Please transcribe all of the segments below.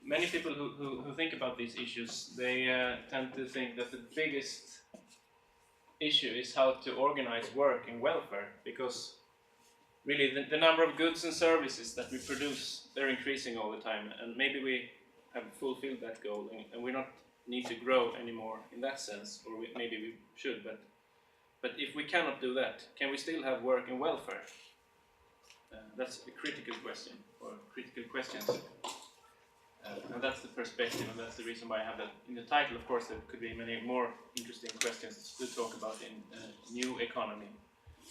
many people who think about these issues, they tend to think that the biggest issue is how to organize work and welfare, because really the number of goods and services that we produce, they're increasing all the time, and maybe we have fulfilled that goal and we don't need to grow anymore in that sense, or maybe we should, but if we cannot do that, can we still have work and welfare? That's a critical question, or critical questions. And that's the perspective, and that's the reason why I have that in the title. Of course, there could be many more interesting questions to talk about in new economy,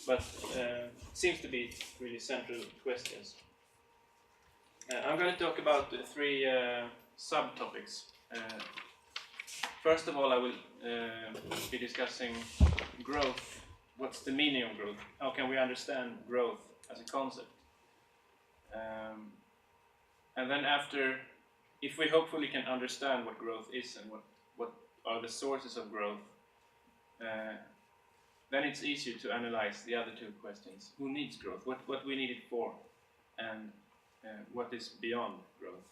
but it seems to be really central questions. I'm going to talk about three subtopics. First of all, I will be discussing growth. What's the meaning of growth? How can we understand growth as a concept? And then after, if we hopefully can understand what growth is and what are the sources of growth, then it's easier to analyze the other two questions. Who needs growth? What we need it for? And what is beyond growth?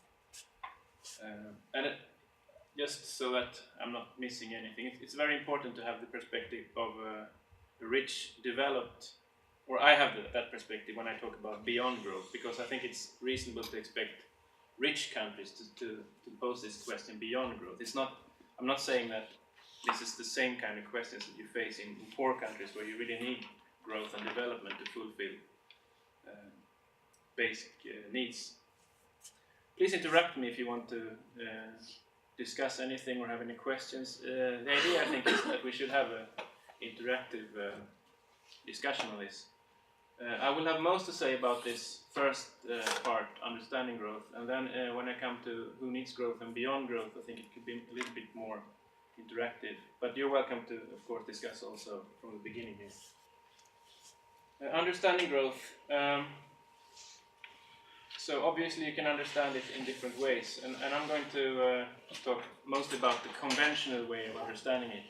Just so that I'm not missing anything, it's very important to have the perspective of a rich, developed, or I have that perspective when I talk about beyond growth, because I think it's reasonable to expect rich countries to pose this question beyond growth. I'm not saying that this is the same kind of questions that you face in poor countries where you really need growth and development to fulfill basic needs. Please interrupt me if you want to discuss anything or have any questions. The idea, I think, is that we should have an interactive discussion on this. I will have most to say about this first part, understanding growth, and then when I come to who needs growth and beyond growth, I think it could be a little bit more interactive. But you're welcome to, of course, discuss also from the beginning here. Understanding growth. So obviously you can understand it in different ways, and I'm going to talk mostly about the conventional way of understanding it.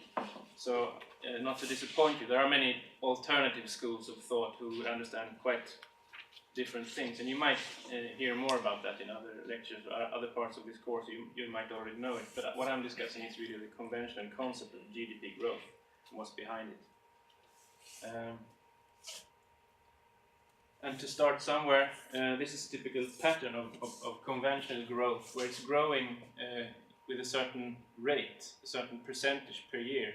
So not to disappoint you, there are many alternative schools of thought who would understand quite different things, and you might hear more about that in other lectures or other parts of this course. You might already know it, but what I'm discussing is really the conventional concept of GDP growth and what's behind it. And to start somewhere, this is a typical pattern of conventional growth, where it's growing with a certain rate, a certain percentage per year.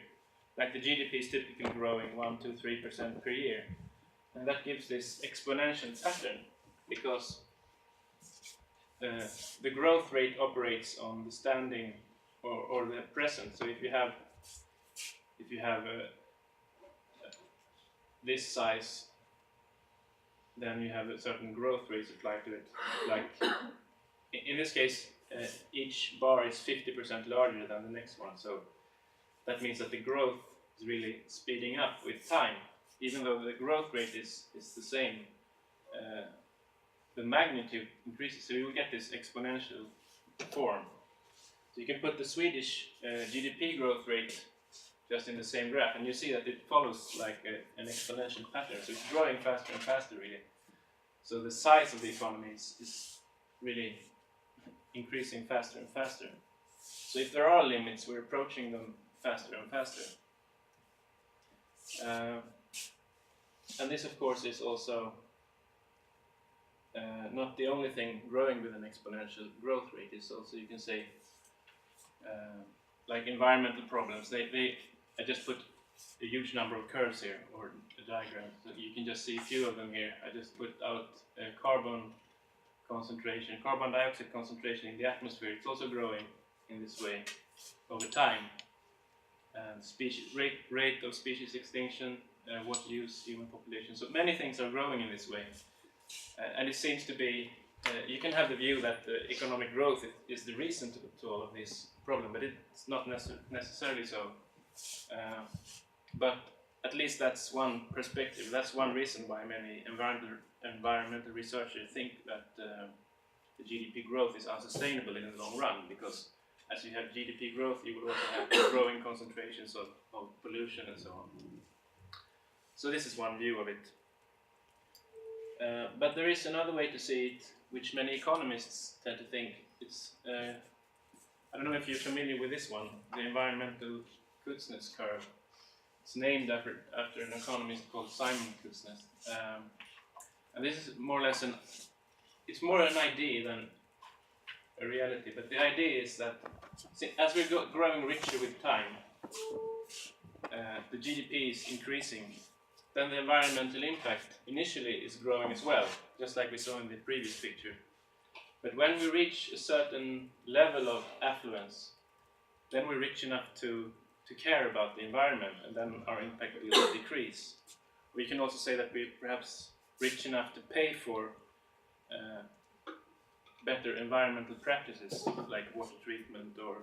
Like the GDP is typically growing 1, 2, 3% per year. And that gives this exponential pattern, because the growth rate operates on the standing or the present. So if you have this size, then you have a certain growth rate applied to it. Like in this case, each bar is 50% larger than the next one. So that means that the growth is really speeding up with time. Even though the growth rate is the same, the magnitude increases. So you will get this exponential form. So you can put the Swedish GDP growth rate just in the same graph, and you see that it follows like an exponential pattern. So it's growing faster and faster, really. So the size of the economy is really increasing faster and faster. So if there are limits, we're approaching them faster and faster. And this, of course, is also not the only thing growing with an exponential growth rate. It's also, you can say, like environmental problems. I just put a huge number of curves here, or a diagram, so you can just see a few of them here. I just put out carbon dioxide concentration in the atmosphere. It's also growing in this way over time. And rate of species extinction, water use, human population. So many things are growing in this way. And it seems to be, you can have the view that economic growth is the reason to all of this problem, but it's not necessarily so. But at least that's one perspective. That's one reason why many environmental researchers think that the GDP growth is unsustainable in the long run, because as you have GDP growth, you will also have growing concentrations of pollution and so on. So this is one view of it. But there is another way to see it, which many economists tend to think. It's I don't know if you're familiar with this one, the environmental Kuznets curve. It's named after an economist called Simon Kuznets. And this is more or less it's more an idea than a reality. But the idea is that as we're growing richer with time, the GDP is increasing. Then the environmental impact initially is growing as well, just like we saw in the previous picture. But when we reach a certain level of affluence, then we're rich enough to care about the environment, and then our impact will decrease. We can also say that we're perhaps rich enough to pay for better environmental practices, like water treatment or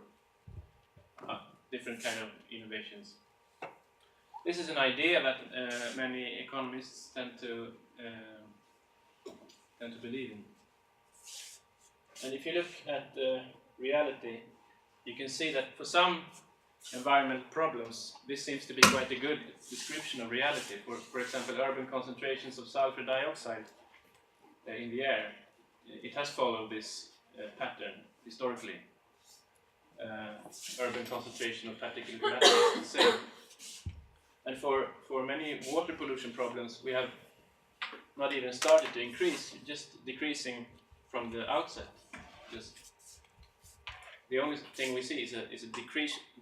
different kind of innovations. This is an idea that many economists tend to believe in. And if you look at reality, you can see that for some environmental problems, this seems to be quite a good description of reality. For example, urban concentrations of sulfur dioxide in the air. It has followed this pattern historically. Urban concentration of particulate matter is the same. And for many water pollution problems, we have not even started to increase, just decreasing from the outset. Just the only thing we see is a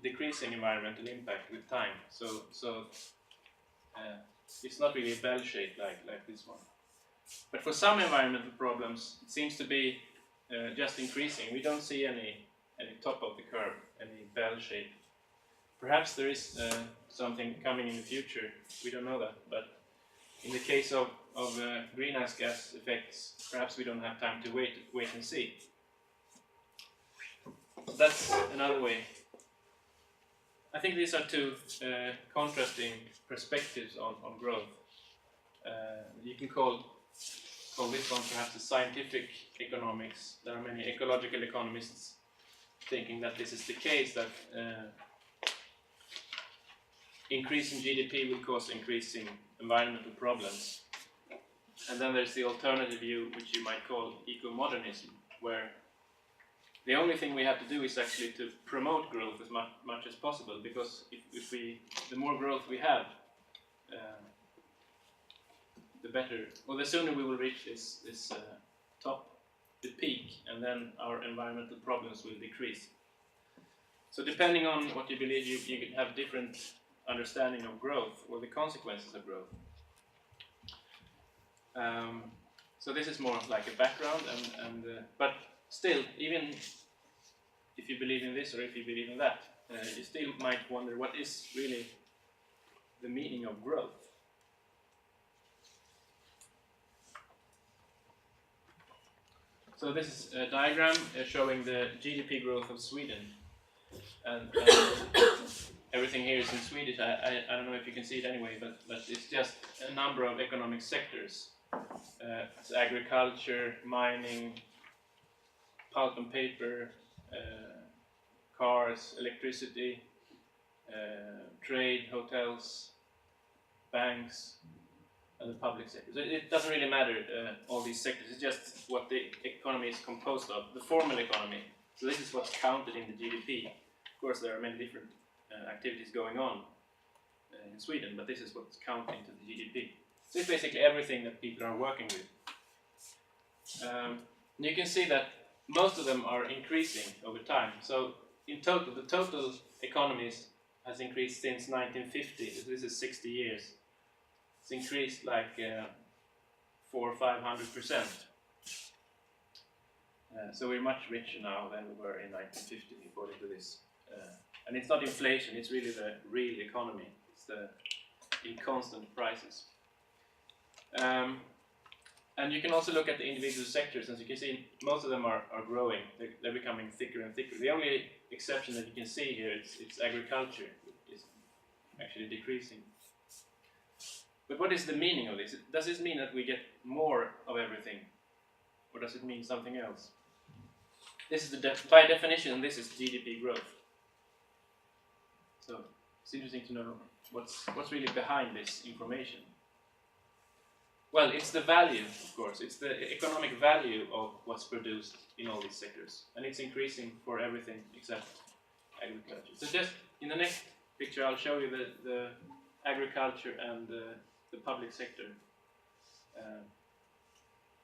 decreasing environmental impact with time. So it's not really a bell shape like this one. But for some environmental problems, it seems to be just increasing. We don't see any top of the curve, any bell shape. Perhaps there is something coming in the future. We don't know that. But in the case of greenhouse gas effects, perhaps we don't have time to wait and see. That's another way. I think these are two contrasting perspectives on growth. You can call this one perhaps the scientific economics. There are many ecological economists thinking that this is the case, that increasing GDP will cause increasing environmental problems. And then there's the alternative view, which you might call eco-modernism, where the only thing we have to do is actually to promote growth as much as possible, because the more growth we have, the better, or the sooner we will reach this top, the peak, and then our environmental problems will decrease. So depending on what you believe, you can have different understanding of growth or the consequences of growth. So this is more like a background, but still, even if you believe in this or if you believe in that, you still might wonder what is really the meaning of growth. So this is a diagram showing the GDP growth of Sweden, and everything here is in Swedish. I don't know if you can see it anyway, but it's just a number of economic sectors. It's agriculture, mining, pulp and paper, cars, electricity, trade, hotels, banks, and the public sector. So it doesn't really matter, all these sectors. It's just what the economy is composed of, the formal economy. So this is what's counted in the GDP. Of course, there are many different activities going on in Sweden, but this is what's counting to the GDP. So it's basically everything that people are working with. You can see that most of them are increasing over time. So in total, the total economies has increased since 1950. This is 60 years. It's increased like 400 or 500%. So we're much richer now than we were in 1950, according to this. And it's not inflation, it's really the real economy. It's in constant prices. And you can also look at the individual sectors. As you can see, most of them are growing. They're becoming thicker and thicker. The only exception that you can see here is agriculture, which is actually decreasing. But what is the meaning of this? Does this mean that we get more of everything? Or does it mean something else? This is by definition, this is GDP growth. So it's interesting to know what's really behind this information. Well, it's the value, of course. It's the economic value of what's produced in all these sectors, and it's increasing for everything except agriculture. So just in the next picture, I'll show you the agriculture and the public sector.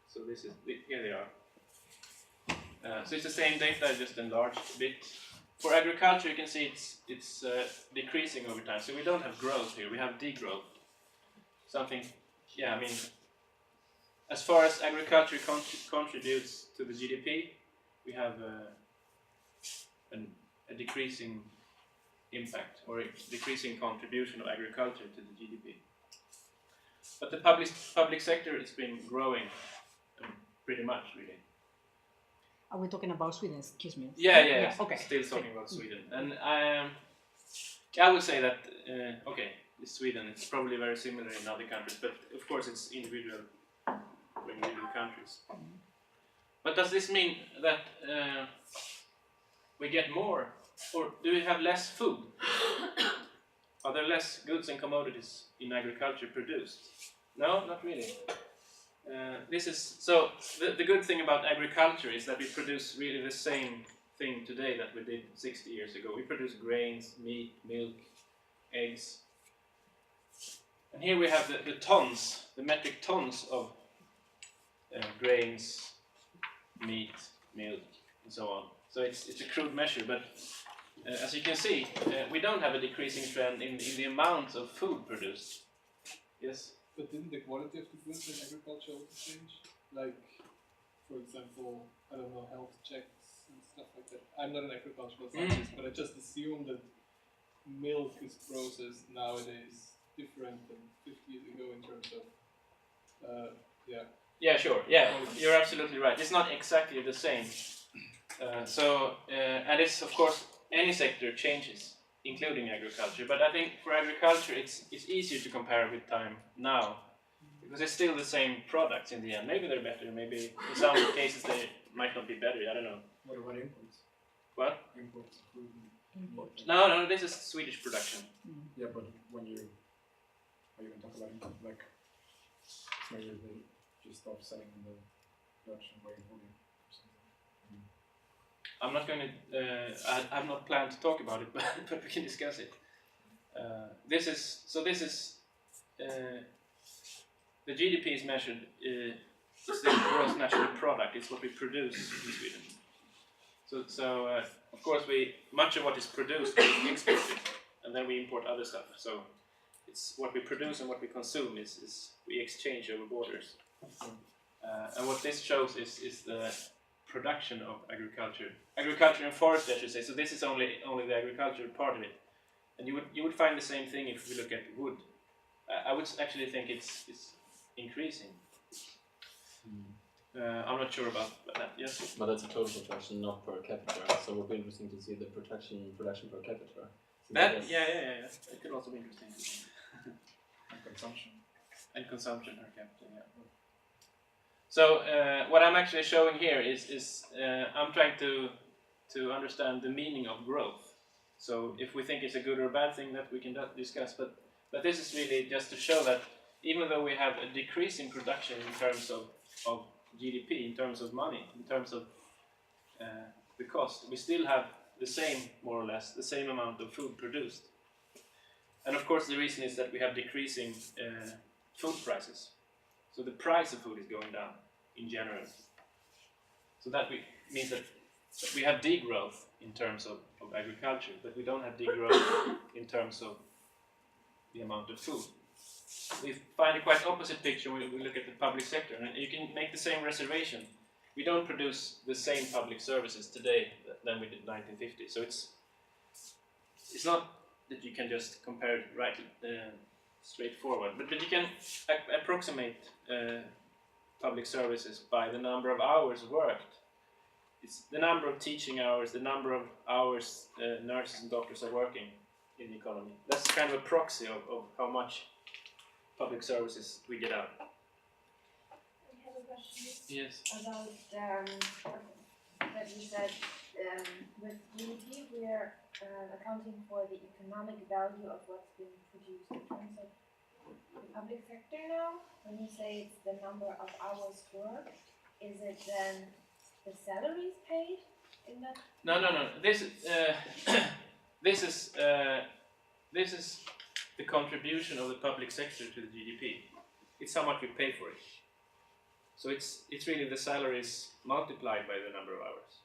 So this is here they are. So it's the same data, just enlarged a bit. For agriculture, you can see it's decreasing over time. So we don't have growth here; we have degrowth. Something, yeah. I mean, as far as agriculture contributes to the GDP, we have a decreasing impact or a decreasing contribution of agriculture to the GDP. But the public sector has been growing pretty much, really. Are we talking about Sweden? Excuse me. Yeah. Okay. Still talking about Sweden, and I would say that Sweden. It's probably very similar in other countries, but of course it's individual for individual countries. But does this mean that we get more, or do we have less food? Are there less goods and commodities in agriculture produced? No, not really. The good thing about agriculture is that we produce really the same thing today that we did 60 years ago. We produce grains, meat, milk, eggs. And here we have the tons, the metric tons of grains, meat, milk, and so on. So it's a crude measure, but as you can see, we don't have a decreasing trend in the amount of food produced. Yes? But didn't the quality of the goods in agriculture also change? Like, for example, I don't know, health checks and stuff like that. I'm not an agricultural scientist, but I just assume that milk is processed nowadays different than 50 years ago in terms of, Yeah, sure. Yeah, you're absolutely right. It's not exactly the same. And it's, of course, any sector changes, including agriculture. But I think for agriculture, it's easier to compare with time now, because it's still the same products in the end. Maybe they're better. Maybe in some cases they might not be better. I don't know. what about imports? What? Imports. Import. No, this is Swedish production. Yeah, but when you talk about import, like maybe they just stop selling the production by importing or something. I'm not going to. I've not planned to talk about it, but we can discuss it. This is the GDP is measured. It's the gross national product. It's what we produce in Sweden. So of course much of what is produced is exported, and then we import other stuff. So it's what we produce and what we consume is we exchange over borders. And what this shows is the production of agriculture and forestry, I should say. So this is only the agricultural part of it, and you would find the same thing if we look at wood. I would actually think it's increasing. I'm not sure about that. Yes, but that's a total production, not per capita. So it would be interesting to see the production per capita. So yeah. It could also be interesting. And consumption per capita. Yeah. So what I'm actually showing here is I'm trying to understand the meaning of growth. So if we think it's a good or a bad thing, that we can discuss. But this is really just to show that even though we have a decrease in production in terms of GDP, in terms of money, in terms of the cost, we still have the same, more or less, the same amount of food produced. And of course the reason is that we have decreasing food prices. So the price of food is going down in general. So that means that we have degrowth in terms of agriculture, but we don't have degrowth in terms of the amount of food. We find a quite opposite picture when we look at the public sector, and you can make the same reservation. We don't produce the same public services today than we did in 1950. So it's not that you can just compare it right straightforward, but you can approximate public services by the number of hours worked. It's the number of teaching hours, the number of hours nurses and doctors are working in the economy. That's kind of a proxy of how much public services we get out. I have a question. Yes. About that you said with GDP we are accounting for the economic value of what's being produced in terms of the public sector now, when you say it's the number of hours worked, is it then the salaries paid in that? No. This this is the contribution of the public sector to the GDP. It's how much we pay for it. So it's really the salaries multiplied by the number of hours.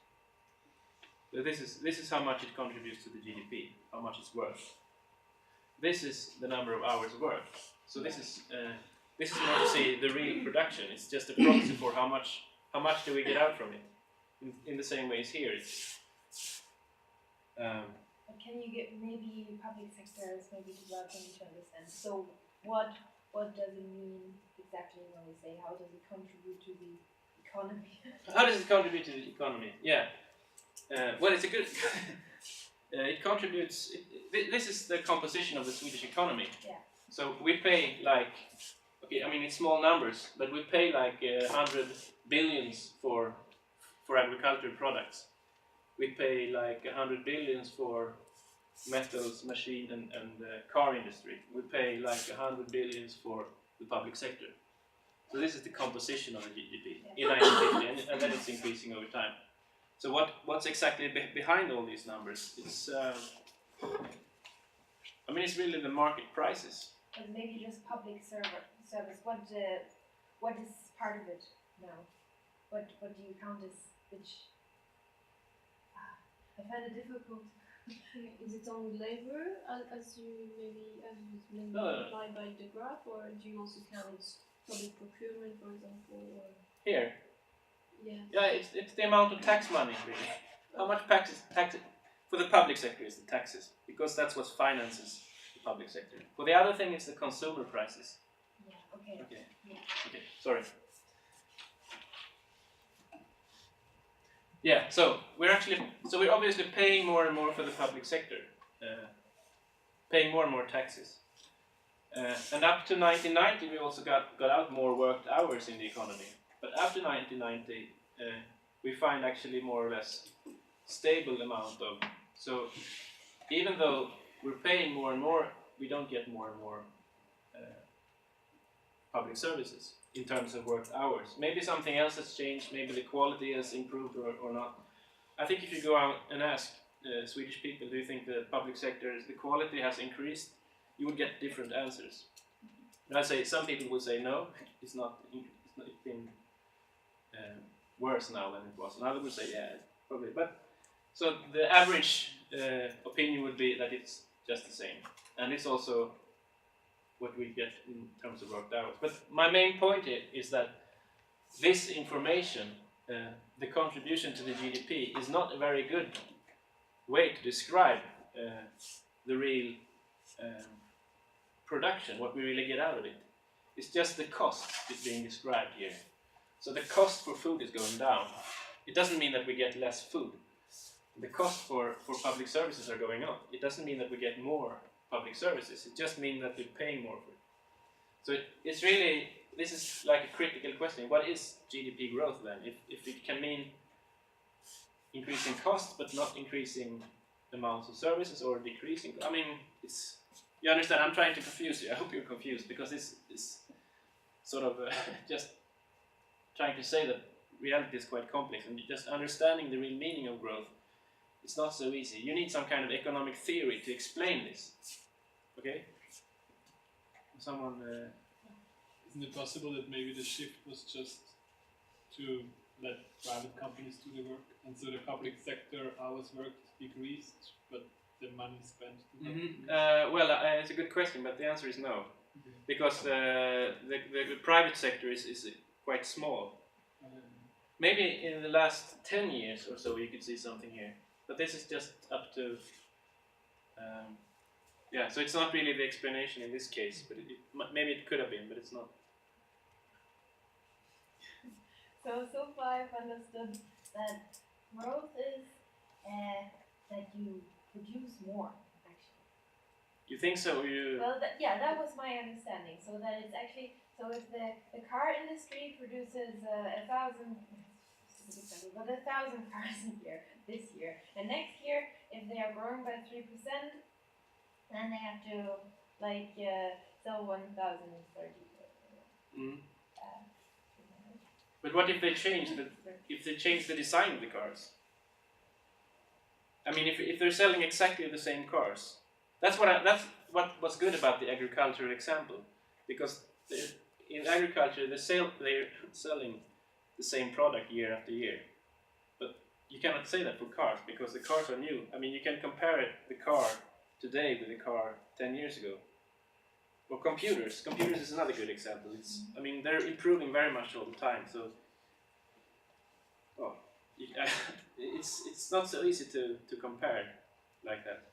So this is how much it contributes to the GDP, how much it's worth. This is the number of hours worked. So this is not to say the real production. It's just a proxy for how much do we get out from it. In the same way as here. But can you get maybe public sectors maybe developing to understand? So what does it mean exactly when we say how does it contribute to the economy? How does it contribute to the economy? Yeah. Well, it's a good. It contributes. This is the composition of the Swedish economy. Yeah. So we pay like, okay, I mean it's small numbers, but we pay like 100 billions for agricultural products. We pay like 100 billions for metals, machine and car industry. We pay like 100 billions for the public sector. So this is the composition of the GDP in 1950, and then it's increasing over time. So what's exactly behind all these numbers? It's I mean it's really the market prices. But maybe just public service. What is part of it now? What do you count as which? I find it difficult. Is it only labor, as you maybe No. implied by the graph, or do you also count public procurement, for example? Or Here. yeah. Yeah, it's the amount of tax money really. How much tax for the public sector is the taxes, because that's what finances the public sector. For the other thing, it's the consumer prices. Yeah. Okay. Okay. Yeah. Okay. Sorry. Yeah. So we're obviously paying more and more for the public sector, paying more and more taxes. And up to 1990, we also got out more worked hours in the economy. But after 1990, we find actually more or less stable amount of. So even though we're paying more and more, we don't get more and more public services in terms of worked hours. Maybe something else has changed. Maybe the quality has improved or not. I think if you go out and ask Swedish people, do you think the public sector, the quality has increased? You would get different answers. And I'd say some people would say no, it's been worse now than it was. And others would say yeah, probably. But so the average opinion would be that it's just the same, and it's also what we get in terms of worked hours. But my main point here is that this information, the contribution to the GDP, is not a very good way to describe the real production, what we really get out of it. It's just the cost is being described here. So the cost for food is going down. It doesn't mean that we get less food. The cost for public services are going up. It doesn't mean that we get more public services. It just means that we're paying more for it. So it's really, this is like a critical question. What is GDP growth then? If it can mean increasing costs but not increasing amounts of services or decreasing, I mean, it's, you understand, I'm trying to confuse you. I hope you're confused, because this is sort of just trying to say that reality is quite complex, and just understanding the real meaning of growth, it's not so easy. You need some kind of economic theory to explain this. Okay? Someone... Isn't it possible that maybe the shift was just to let private companies do the work, and so the public sector hours worked decreased, but the money spent to well, it's a good question, but the answer is no. Because the private sector is quite small. Maybe in the last 10 years or so you could see something here. But this is just up to... yeah, so it's not really the explanation in this case, but maybe it could have been, but it's not. So far I've understood that growth is that you produce more, actually. You think so? Or you... Well, that was my understanding. So that it's actually, so if the car industry produces 1,000 cars a year this year, and next year, if they are growing by 3%, then they have to still 1,030. Mm. But what if they change the design of the cars? I mean, if they're selling exactly the same cars, that's what's good about the agricultural example, because in agriculture they're selling the same product year after year, but you cannot say that for cars because the cars are new. I mean, you can compare the car today with the car 10 years ago. Or computers. Computers is another good example. I mean, they're improving very much all the time. So, it's not so easy to compare like that.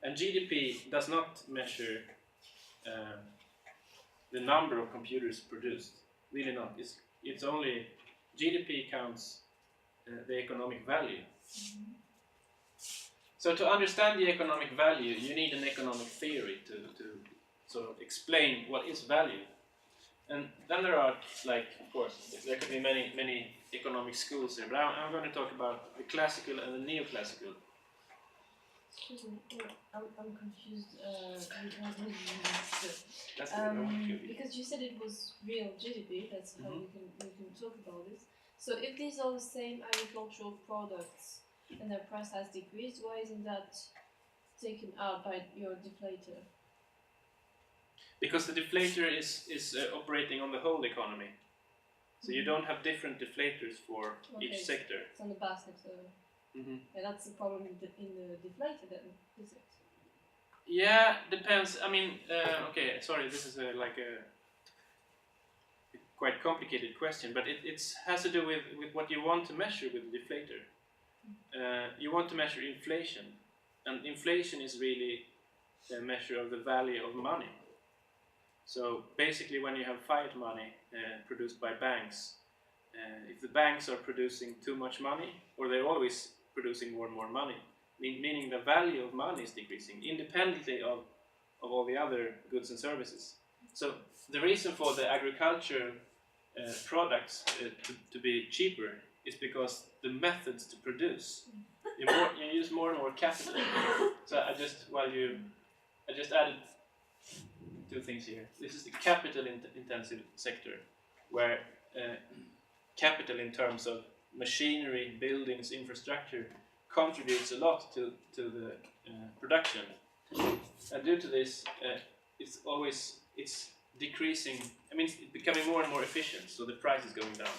And GDP does not measure the number of computers produced. Really not. It's only GDP counts the economic value. So to understand the economic value, you need an economic theory to sort of explain what is value. And then there are, like, of course, there could be many economic schools here, but I'm going to talk about the classical and the neoclassical. Excuse me, I'm confused with what you That's the economic theory. because you said it was real GDP, that's how we can talk about this. So if these are the same agricultural products and their price has decreased, why isn't that taken out by your deflator? Because the deflator is operating on the whole economy. So you don't have different deflators for each sector. It's on the basket, so yeah, that's the problem in the deflator then, is it? Yeah, depends. I mean, okay, sorry, this is like a quite complicated question, but it has to do with what you want to measure with the deflator. You want to measure inflation, and inflation is really a measure of the value of money. So basically, when you have fiat money produced by banks, if the banks are producing too much money, or they're always producing more and more money, meaning the value of money is decreasing, independently of all the other goods and services. So the reason for the agriculture products to be cheaper is because the methods to produce, you use more and more capital. So I just added two things here. This is the capital intensive sector, where capital in terms of machinery, buildings, infrastructure contributes a lot to the production. And due to this, it's decreasing. I mean, it's becoming more and more efficient, so the price is going down.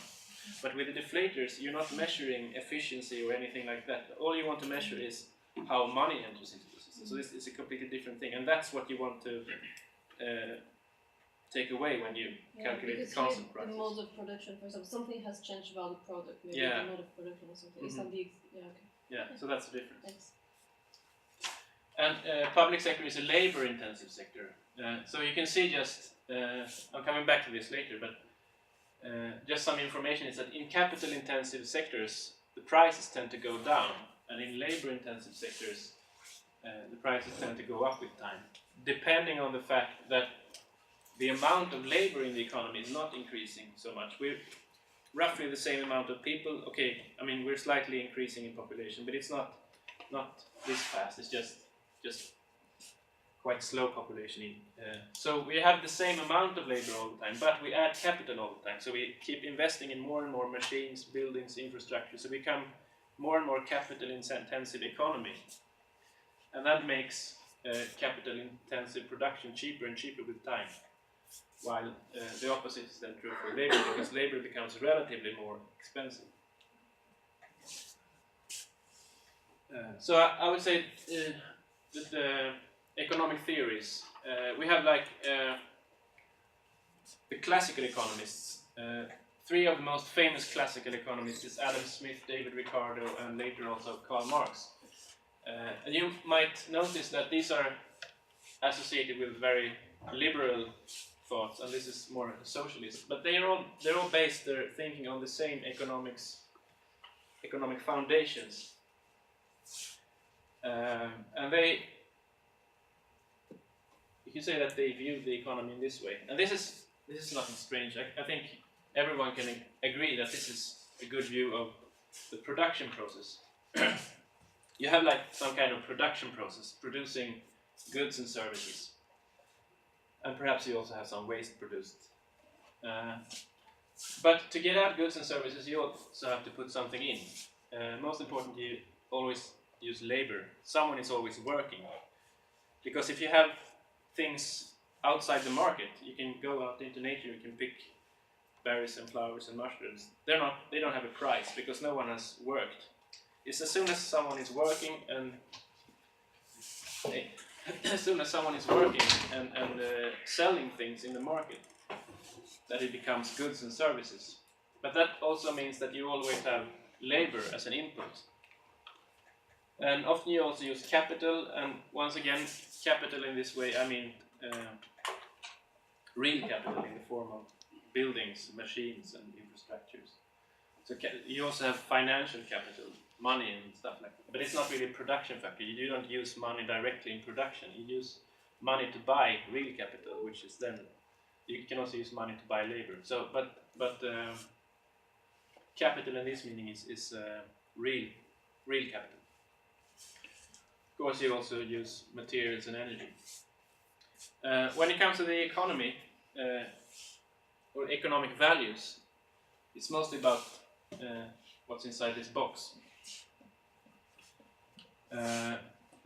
But with the deflators, you're not measuring efficiency or anything like that. All you want to measure is how money enters into the system. So this is a completely different thing, and that's what you want to take away when you calculate the constant prices. The mode of production, for example, something has changed about the product, maybe Yeah. the mode of production or something. It's not the okay. Yeah, so that's the difference. Thanks. And public sector is a labor-intensive sector. So you can see just, I'm coming back to this later, but just some information is that in capital-intensive sectors, the prices tend to go down, and in labor-intensive sectors, the prices tend to go up with time, depending on the fact that the amount of labor in the economy is not increasing so much. We're roughly the same amount of people. Okay, I mean, we're slightly increasing in population, but it's not this fast. It's just quite slow population. So we have the same amount of labor all the time, but we add capital all the time. So we keep investing in more and more machines, buildings, infrastructure. So we become more and more capital-intensive economy, and that makes capital-intensive production cheaper and cheaper with time. While the opposite is then true for labor, because labor becomes relatively more expensive. So I would say that the economic theories, we have like the classical economists. Three of the most famous classical economists is Adam Smith, David Ricardo, and later also Karl Marx. And you might notice that these are associated with very liberal thoughts, and this is more socialist. But they're all based their thinking on the same economic foundations, and you can say that they view the economy in this way. And this is nothing strange. I think everyone can agree that this is a good view of the production process. You have like some kind of production process, producing goods and services. and perhaps you also have some waste produced. But to get out goods and services, you also have to put something in. Most important, you always use labor. Someone is always working. Because if you have things outside the market, you can go out into nature, you can pick berries and flowers and mushrooms. They don't have a price because no one has worked. It's as soon as someone is working and selling things in the market that it becomes goods and services. But that also means that you always have labor as an input. And often you also use capital, and once again, capital in this way, I mean real capital in the form of buildings, machines, and infrastructures. So you also have financial capital, money and stuff like that. But it's not really a production factor. You don't use money directly in production. You use money to buy real capital, which is then you can also use money to buy labor. So, but capital in this meaning is real capital. Of course, you also use materials and energy. When it comes to the economy or economic values, it's mostly about what's inside this box.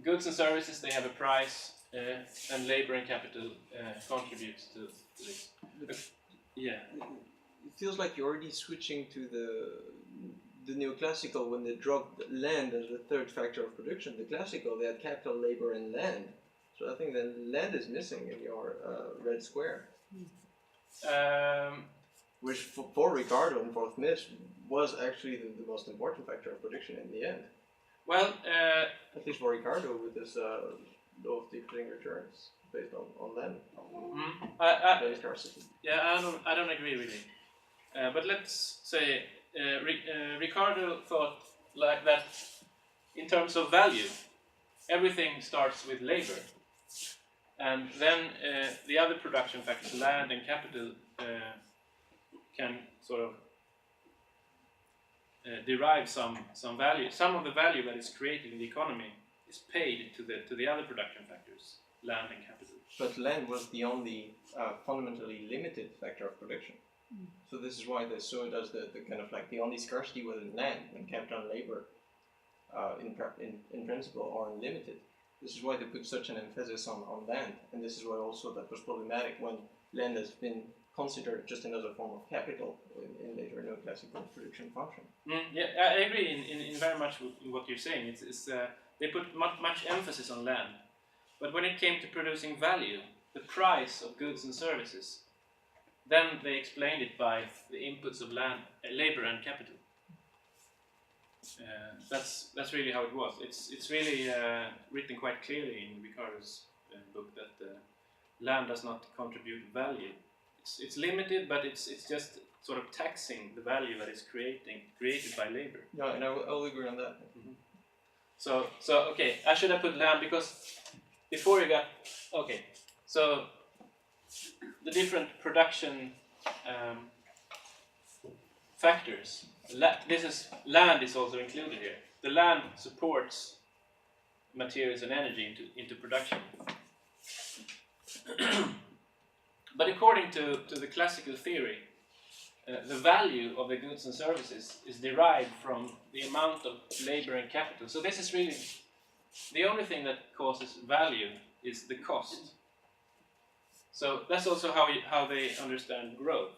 Goods and services, they have a price, and labor and capital contributes to this. Yeah. It feels like you're already switching to the neoclassical when they dropped land as the third factor of production. The classical, they had capital, labor, and land. So I think then land is missing in your red square. Which for Ricardo and for Smith was actually the most important factor of production in the end. Well, at least for Ricardo with this law of decreasing returns based on land, land scarcity. Yeah, I don't agree really. But let's say Ricardo thought like that in terms of value, everything starts with labor, and then the other production factors, land and capital, can sort of derive some value. Some of the value that is created in the economy is paid to the other production factors, land and capital. But land was the only fundamentally limited factor of production. So this is why the kind of like the only scarcity was in land, and capital and labor in principle are unlimited. This is why they put such an emphasis on land, and this is why also that was problematic when land has been considered just another form of capital in later neoclassical production function. Yeah, I agree in very much in what you're saying. It's they put much emphasis on land, but when it came to producing value, the price of goods and services, then they explained it by the inputs of land, labor and capital. That's really how it was. It's really written quite clearly in Ricardo's book that land does not contribute value. It's limited, but it's just sort of taxing the value that is created by labor. Yeah, and I'll agree on that. Mm-hmm. So okay, I should have put land because before you got okay. So the different production factors. Land is also included here. The land supports materials and energy into production. But according to the classical theory, the value of the goods and services is derived from the amount of labor and capital. So this is really the only thing that causes value is the cost. So that's also how they understand growth.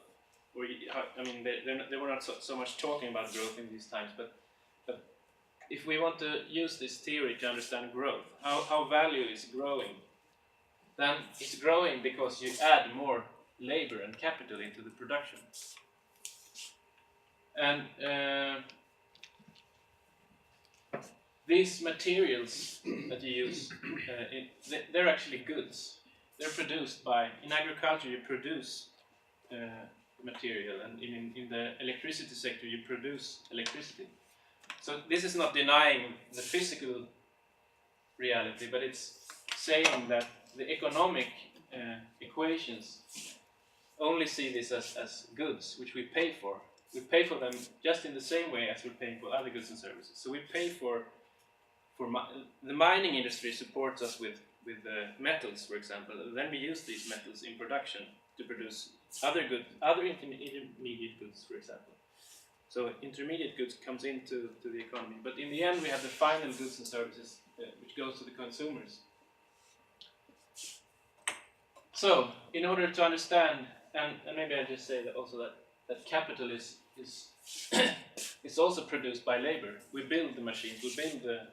They were not so much talking about growth in these times, but if we want to use this theory to understand growth, how value is growing, then it's growing because you add more labor and capital into the production. And these materials that you use, they're actually goods. They're produced in agriculture you produce material, and in the electricity sector you produce electricity. So this is not denying the physical reality, but it's saying that the economic equations only see this as goods, which we pay for. We pay for them just in the same way as we're paying for other goods and services. So we pay for the mining industry supports us with metals, for example, then we use these metals in production to produce other intermediate goods, for example. So intermediate goods comes into the economy, but in the end we have the final goods and services which goes to the consumers. So, in order to understand, and maybe I just say that also that capital is is also produced by labor. We build the machines, we build the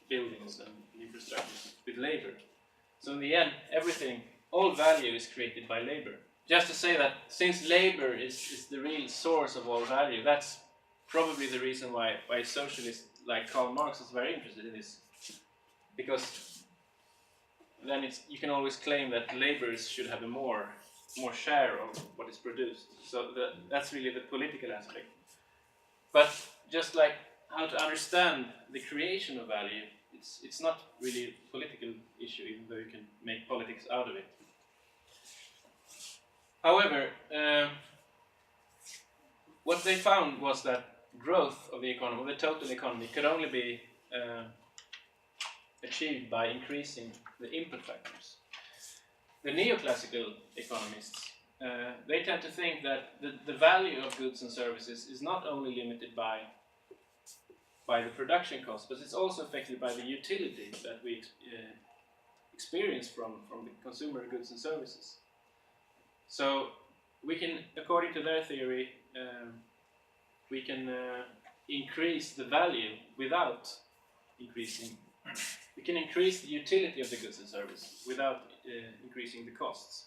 buildings and infrastructure with labor. So in the end, all value is created by labor. Just to say that since labor is the real source of all value, that's probably the reason why socialists like Karl Marx is very interested in this. Because then you can always claim that laborers should have a more share of what is produced. So that's really the political aspect. But just like how to understand the creation of value, it's not really a political issue, even though you can make politics out of it. However, what they found was that growth of the economy, the total economy, could only be achieved by increasing the input factors. The neoclassical economists, they tend to think that the value of goods and services is not only limited by the production cost, but it's also affected by the utility that we experience from the consumer goods and services. So we can, according to their theory, we can increase the value without increasing. We can increase the utility of the goods and services without increasing the costs.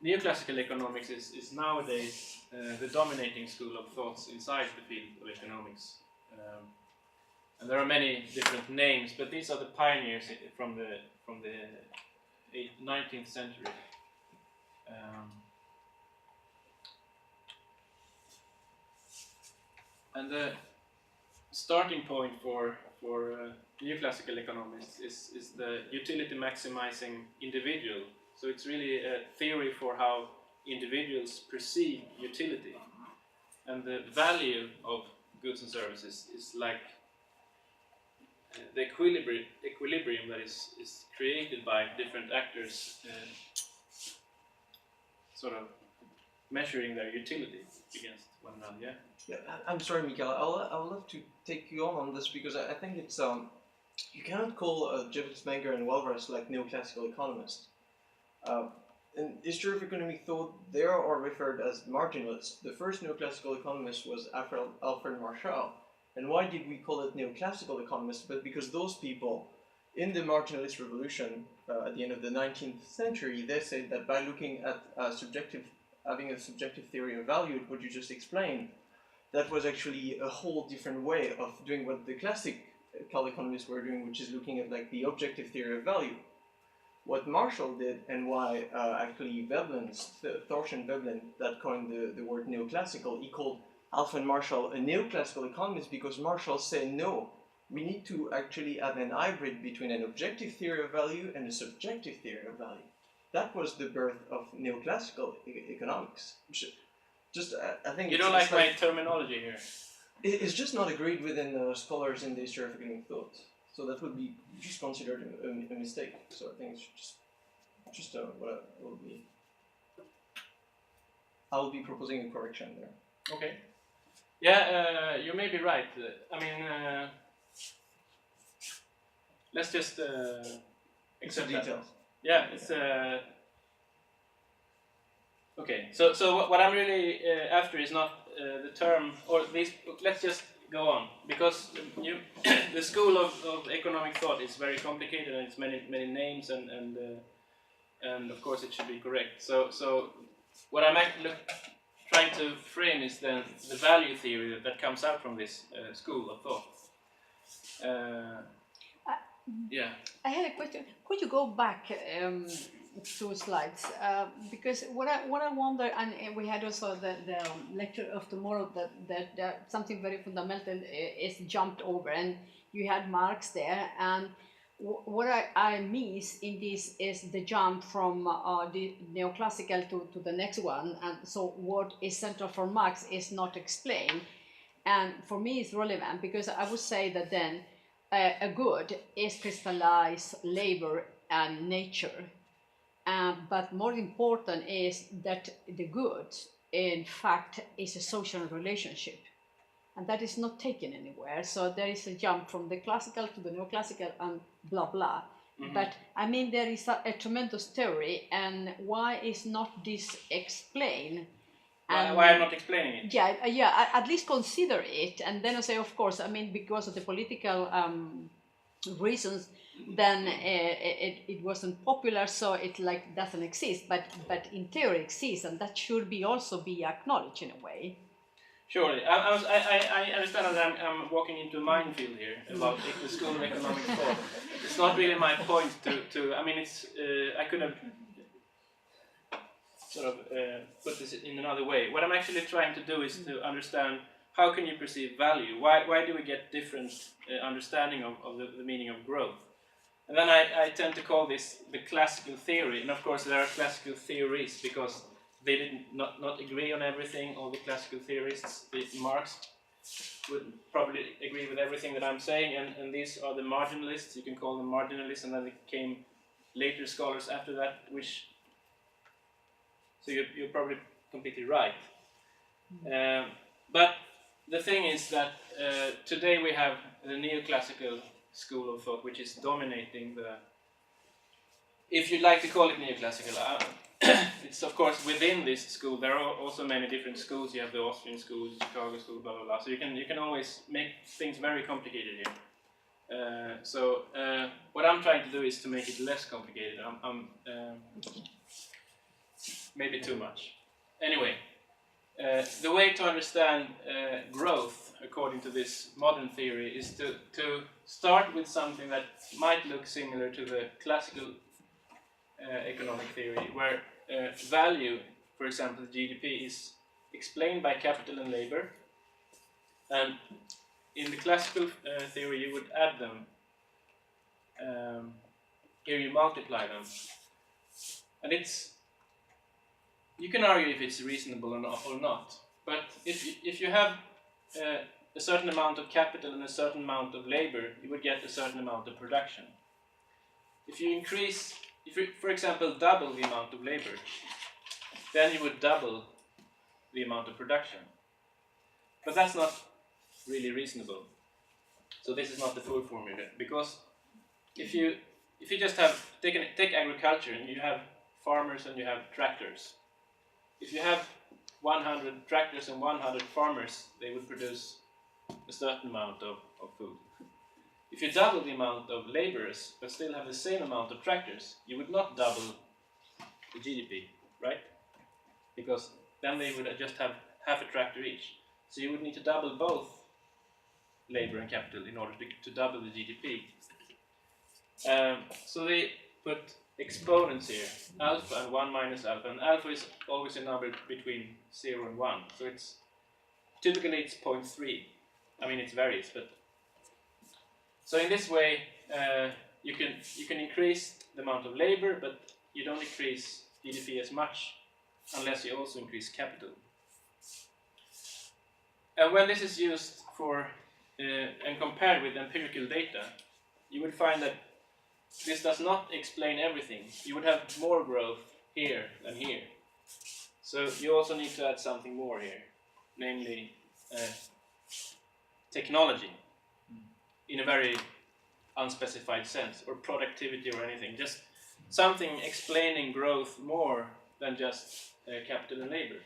Neoclassical economics is nowadays the dominating school of thoughts inside the field of economics. And there are many different names, but these are the pioneers from the 19th century. And the starting point for neoclassical economics is the utility maximizing individual. So it's really a theory for how individuals perceive utility. And the value of goods and services is like the equilibrium that is created by different actors sort of measuring their utility against one another. Yeah. Yeah, I'm sorry, Mikael. I would love to take you on this because I think it's you cannot call Jeffers, Menger, and Walras like neoclassical economists. In history of economic thought, they are referred as marginalists. The first neoclassical economist was Alfred Marshall. And why did we call it neoclassical economists? But because those people, in the marginalist revolution at the end of the 19th century, they said that by looking at having a subjective theory of value, what you just explained, that was actually a whole different way of doing what the classical economists were doing, which is looking at like the objective theory of value. What Marshall did, and why actually Thorsten Veblen, that coined the word neoclassical, he called Alfred Marshall a neoclassical economist because Marshall said, no, we need to actually have an hybrid between an objective theory of value and a subjective theory of value. That was the birth of neoclassical economics. Just, I think you don't like my terminology here. It's just not agreed within scholars in the history of economic thought. So that would be just considered a mistake. So I think it's just what I will be proposing a correction there. Okay. Yeah, you may be right. I mean, let's just accept that. Details. Yeah, it's okay. So what I'm really after is not the term, or these. Let's just go on, because the school of economic thought is very complicated and it's many names and of course it should be correct. So what I'm actually trying to frame is then the value theory that comes out from this school of thought. Yeah. I had a question. Could you go back 2 slides? Because what I wonder, and we had also the lecture of tomorrow that something very fundamental is jumped over, and you had Marx there, and what I miss in this is the jump from the neoclassical to the next one, and so what is central for Marx is not explained. and for me it's relevant because I would say that then a good is crystallized labor and nature. But more important is that the good, in fact, is a social relationship. And that is not taken anywhere. So there is a jump from the classical to the neoclassical and blah, blah. But I mean, there is a tremendous theory, and why is not this explained? Why I'm not explaining it? Yeah, at least consider it, and then I say, of course, I mean, because of the political reasons, then it wasn't popular, so it like doesn't exist. But in theory, it exists, and that should be also be acknowledged in a way. Surely, I understand that I'm walking into a minefield here about the school of economic thought. It's not really my point to I mean, it's I could have sort of put this in another way. What I'm actually trying to do is to understand how can you perceive value? Why do we get different understanding of the meaning of growth? And then I tend to call this the classical theory, and of course there are classical theories because they did not agree on everything. All the classical theorists, Marx would probably agree with everything that I'm saying, and these are the marginalists. You can call them marginalists, and then there came later scholars after that, which, so you're probably completely right. But the thing is that today we have the neoclassical school of thought, which is dominating the, if you'd like to call it neoclassical, it's of course within this school there are also many different schools. You have the Austrian school, the Chicago school, blah blah blah. So you can always make things very complicated here. So what I'm trying to do is to make it less complicated. I'm maybe too much. Anyway, the way to understand growth according to this modern theory is to start with something that might look similar to the classical economic theory, where value, for example, GDP, is explained by capital and labor, and in the classical theory you would add them. Here you multiply them, and you can argue if it's reasonable or not. But if you have a certain amount of capital and a certain amount of labor, you would get a certain amount of production. If you, for example, double the amount of labor, then you would double the amount of production. But that's not really reasonable. So this is not the full formula, because if you just take agriculture and you have farmers and you have tractors. If you have 100 tractors and 100 farmers, they would produce a certain amount of food. If you double the amount of laborers but still have the same amount of tractors, you would not double the GDP, right? Because then they would just have half a tractor each. So you would need to double both labor and capital in order to double the GDP. So they put exponents here, alpha and 1 minus alpha, and alpha is always a number between 0 and 1. So typically it's 0.3. I mean, it varies, but so in this way you can increase the amount of labor, but you don't increase GDP as much unless you also increase capital. And when this is used for and compared with empirical data, you would find that this does not explain everything. You would have more growth here than here. So you also need to add something more here, namely technology, in a very unspecified sense, or productivity or anything. Just something explaining growth more than just capital and labor.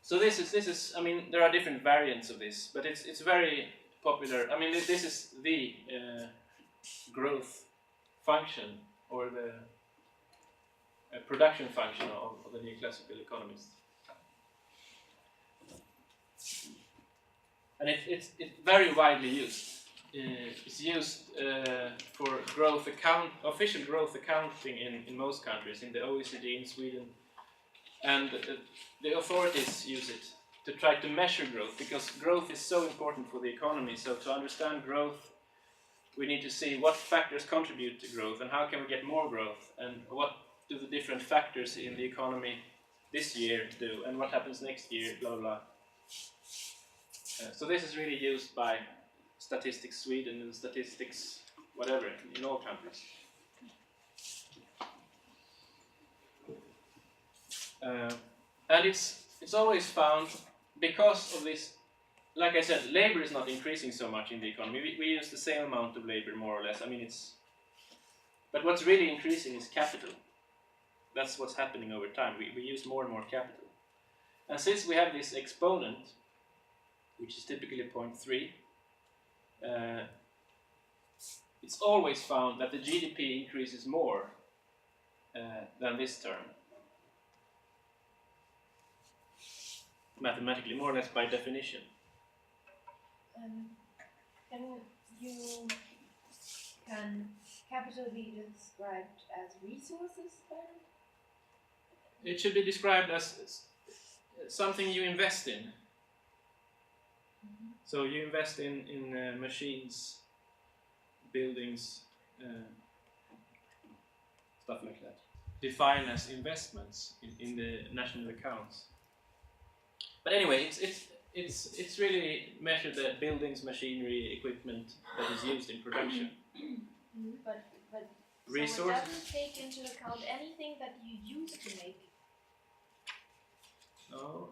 So this is. I mean, there are different variants of this, but it's very popular. I mean, this is the growth function, or the production function of the neoclassical economists. And it's very widely used. It's used for growth official growth accounting in most countries, in the OECD, in Sweden, and the authorities use it to try to measure growth, because growth is so important for the economy. So to understand growth, we need to see what factors contribute to growth and how can we get more growth, and what do the different factors in the economy this year do, and what happens next year, blah blah blah. So this is really used by Statistics Sweden and Statistics whatever in all countries. And it's always found, because of this, like I said, labor is not increasing so much in the economy. We use the same amount of labor more or less. I mean, but what's really increasing is capital. That's what's happening over time. We use more and more capital. And since we have this exponent, which is typically 0.3, it's always found that the GDP increases more than this term. Mathematically, more or less by definition. Can capital be described as resources then? It should be described as something you invest in. So you invest in machines, buildings, stuff like that. Define as investments in the national accounts. But anyway, it's really measured at buildings, machinery, equipment that is used in production. But Resources. So it doesn't take into account anything that you use to make.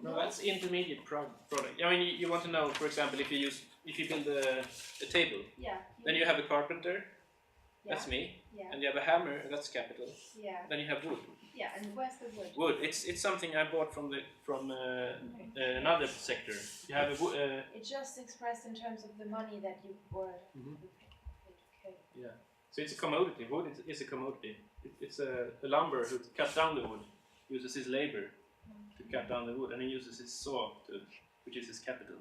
No, that's intermediate product. I mean, you want to know, for example, if you build a table, Yeah. then you have a carpenter, Yeah. that's me, Yeah. and you have a hammer, that's capital. Yeah. Then you have wood. Yeah. And where's the wood? Wood. It's something I bought from another sector. You have a wood. It's just expressed in terms of the money that you bought. Okay. Yeah. So it's a commodity. Wood is a commodity. It's a lumber who cuts down the wood, uses his labor to cut down the wood, and he uses his saw which is his capital.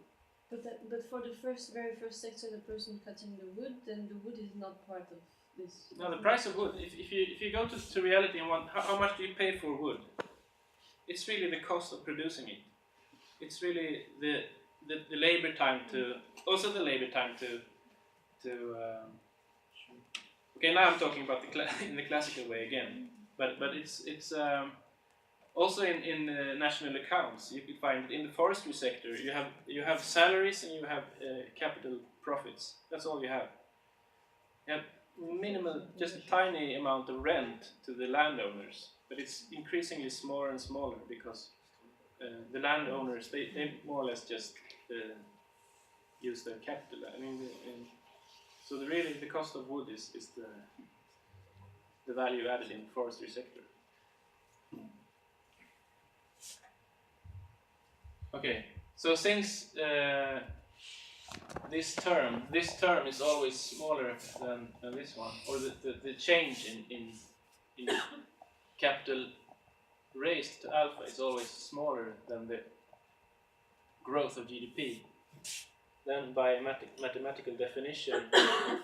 But for the very first sector, the person cutting the wood, then the wood is not part of this. Now the price of wood, if you go to reality and want how much do you pay for wood, it's really the cost of producing it. It's really the labor time to okay, now I'm talking about in the classical way again, but it's also in national accounts. You can find it in the forestry sector. You have salaries and you have capital profits. That's all you have. You have minimal, just a tiny amount of rent to the landowners, but it's increasingly smaller and smaller because the landowners they more or less just use their capital. I mean, so the cost of wood is the value added in the forestry sector. Okay, so since this term is always smaller than this one, or the change in capital raised to alpha is always smaller than the growth of GDP, then by mathematical definition,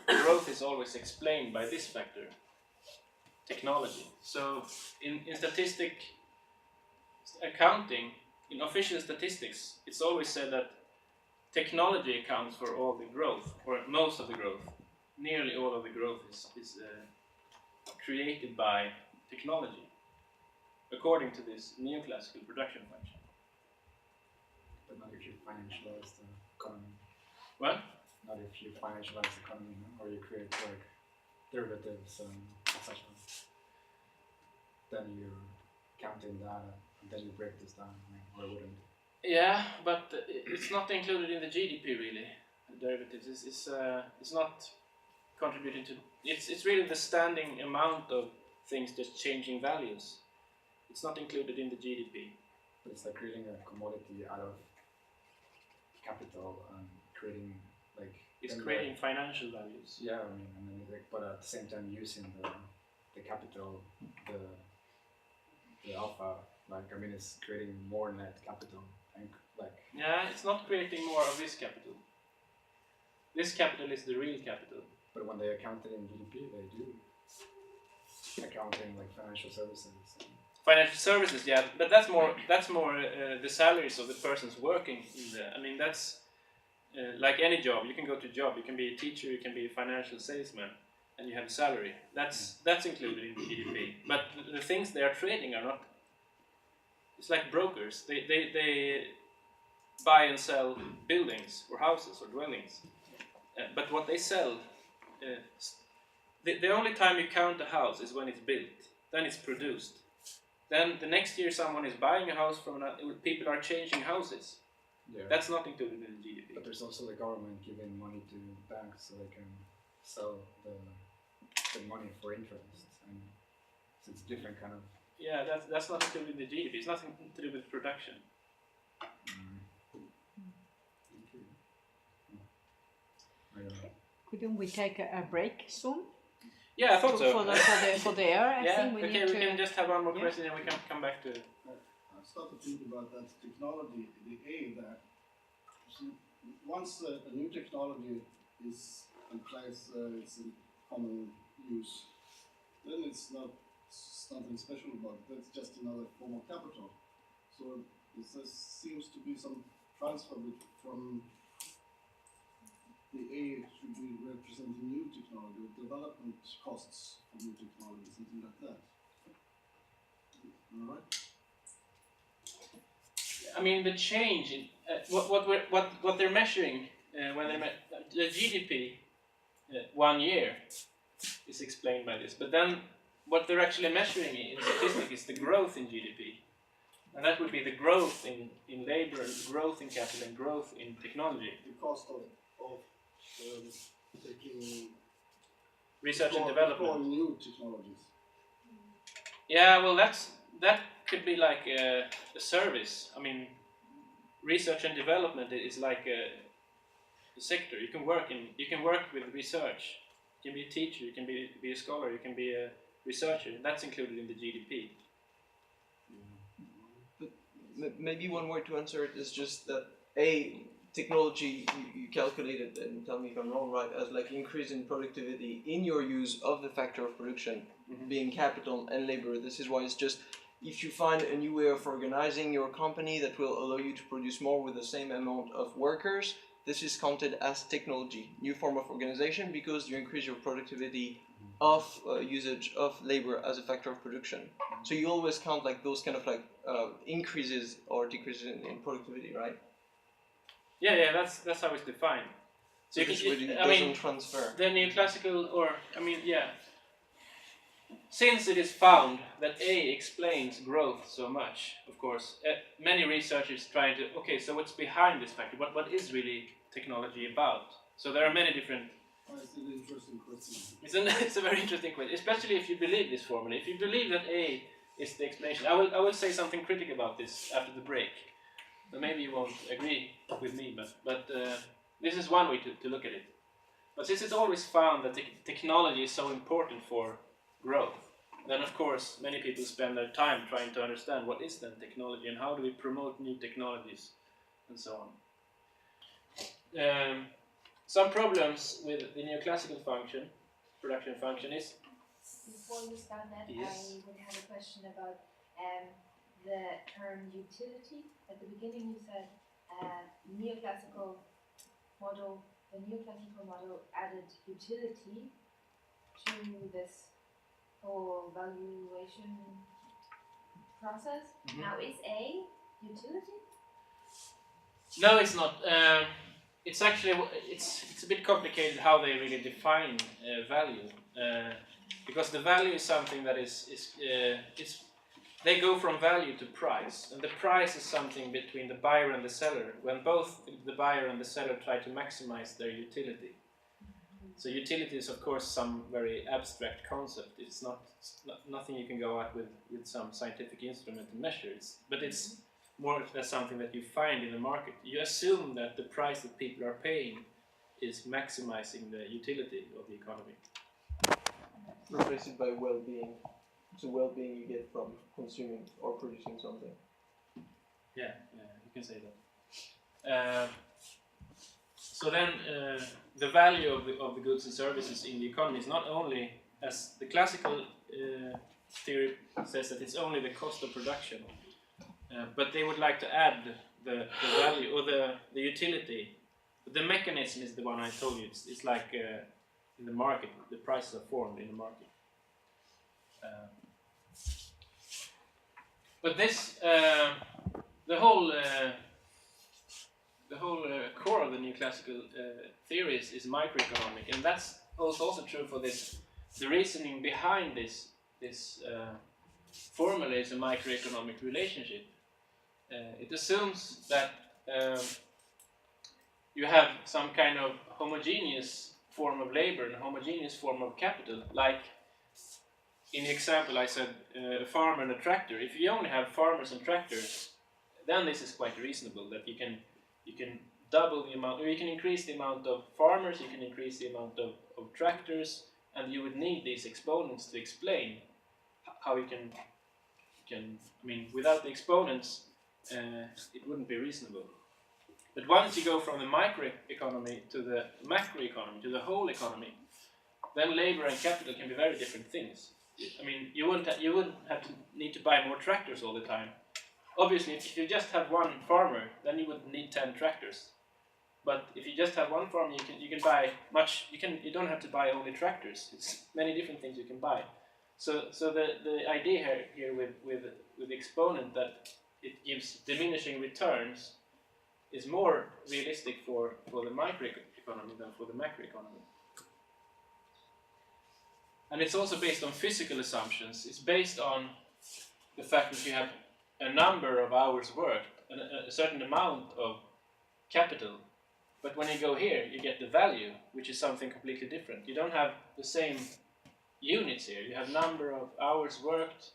growth is always explained by this factor, technology. So in statistic accounting, in official statistics, it's always said that technology accounts for all the growth, or most of the growth. Nearly all of the growth is created by technology, according to this neoclassical production function. But not if you financialize the economy. What? Not if you financialize the economy, or you create like derivatives and etc. Then you're counting data, and then you break this down, or wouldn't. Yeah, but it's not included in the GDP really. The derivatives it's not contributing to. It's really the standing amount of things just changing values. It's not included in the GDP. But it's like creating a commodity out of capital and creating like. It's creating financial values. Yeah, I mean, and then but at the same time using the capital, the alpha. Like I mean, it's creating more net capital. And like. Yeah, it's not creating more of this capital. This capital is the real capital. But when they account it in GDP, they do accounting like financial services. Financial services, yeah, but that's more the salaries of the persons working in the. I mean, that's like any job. You can go to a job. You can be a teacher. You can be a financial salesman, and you have a salary. That's included in the GDP. But the things they are trading are not it's like brokers. They buy and sell buildings or houses or dwellings. But what they sell, the only time you count a house is when it's built. Then it's produced. Then the next year someone is buying a house from another, people are changing houses. Yeah. That's not included in the GDP. But there's also the government giving money to banks so they can sell the money for interest. And so it's different kind of. Yeah, that's not included in the GDP. It's nothing to do with production. I don't know. Couldn't we take a break soon? Yeah, I thought so. For the air, I yeah, think we okay, need we to. can just have one more question and we can come back to it. I started thinking about that technology, the A there. So once a new technology is in place, it's in common use, then it's nothing special about it. That's just another form of capital. So there seems to be some transfer from the A should be representing new technology, development costs for new technology, something like that. All right. I mean, the change in what they're measuring when they the GDP 1 year is explained by this, but then what they're actually measuring in statistics is the growth in GDP, and that would be the growth in labor, growth in capital, and growth in technology. The cost of taking Research and development. New technologies. Yeah, well, that could be like a service. I mean, research and development is like a sector. You can work with research. You can be a teacher. You can be a scholar. You can be a researcher. That's included in the GDP. But maybe one way to answer it is just that technology you calculated, and tell me if I'm wrong, right, as like increase in productivity in your use of the factor of production, being capital and labor. This is why it's just, if you find a new way of organizing your company that will allow you to produce more with the same amount of workers, this is counted as technology, new form of organization, because you increase your productivity of usage of labor as a factor of production. So you always count like those kind of like increases or decreases in productivity, right? Yeah, that's how it's defined. So it doesn't transfer. The neoclassical, since it is found that A explains growth so much, of course, many researchers trying to, okay, so what's behind this factor? What is really technology about? So there are many different. It's an interesting question. It's a very interesting question, especially if you believe this formula. If you believe that A is the explanation, I will say something critical about this after the break. But maybe you won't agree with me, but this is one way to look at it. But since it's always found that technology is so important for growth, then of course many people spend their time trying to understand what is then technology and how do we promote new technologies and so on. Some problems with the neoclassical production function is. Before you start that, Yes. I would have a question about the term utility. At the beginning you said the neoclassical model added utility to this whole valuation process. Now is A utility? No, it's not. It's actually it's a bit complicated how they really define value, because the value is something that is they go from value to price, and the price is something between the buyer and the seller, when both the buyer and the seller try to maximize their utility. So utility is of course some very abstract concept. It's not nothing you can go out with some scientific instrument and measure. But it's more or less something that you find in the market. You assume that the price that people are paying is maximizing the utility of the economy. Replace it by well-being. It's a well-being you get from consuming or producing something. Yeah, you can say that. So then the value of the goods and services in the economy is not only, as the classical theory says, that it's only the cost of production, but they would like to add the value or the utility. The mechanism is the one I told you. It's like in the market, the prices are formed in the market. But this, the whole core of the neoclassical theories is microeconomic, and that's also true for this. The reasoning behind this formula is a microeconomic relationship. It assumes that you have some kind of homogeneous form of labor and a homogeneous form of capital. Like in the example I said, a farmer and a tractor. If you only have farmers and tractors, then this is quite reasonable that you can double the amount, or you can increase the amount of farmers, you can increase the amount of tractors, and you would need these exponents to explain how you can. I mean, without the exponents, it wouldn't be reasonable. But once you go from the microeconomy to the macroeconomy, to the whole economy, then labor and capital can be very different things. I mean, you wouldn't have to need to buy more tractors all the time. Obviously, if you just have one farmer, then you would need 10 tractors. But if you just have one farm, you can buy much. You don't have to buy only tractors. It's many different things you can buy. So the idea here with the exponent that it gives diminishing returns is more realistic for the microeconomy than for the macroeconomy. And it's also based on physical assumptions. It's based on the fact that you have a number of hours worked and a certain amount of capital. But when you go here, you get the value, which is something completely different. You don't have the same units here. You have number of hours worked.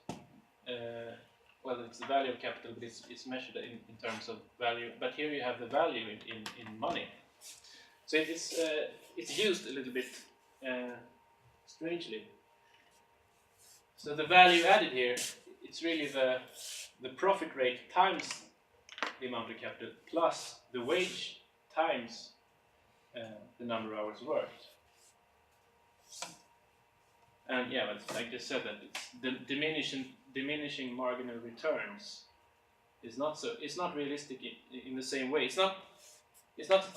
Well, it's the value of capital, but it's measured in terms of value. But here you have the value in money. So it's used a little bit strangely. So the value added here, it's really the profit rate times the amount of capital plus the wage times the number of hours worked. And yeah, but I just said that it's the diminishing marginal returns is not realistic in the same way. It's not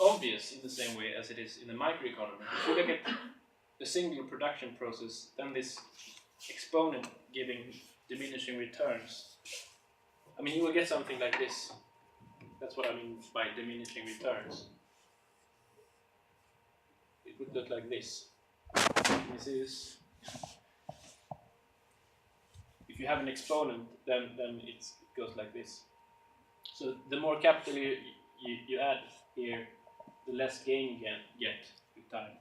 obvious in the same way as it is in the microeconomy. If you look at the single production process, then this exponent giving diminishing returns, I mean, you will get something like this. That's what I mean by diminishing returns. It would look like this. This is, if you have an exponent, then it goes like this. So the more capital you add here, the less gain you get with time.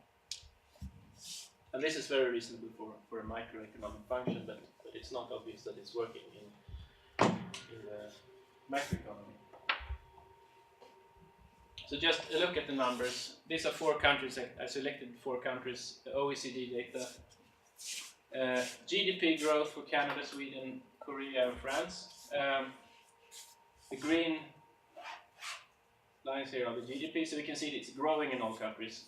And this is very reasonable for a microeconomic function, but it's not obvious that it's working in the macroeconomy. So just a look at the numbers. These are 4 countries. I selected 4 countries, OECD data. GDP growth for Canada, Sweden, Korea, and France. The green lines here are the GDP, so we can see it's growing in all countries.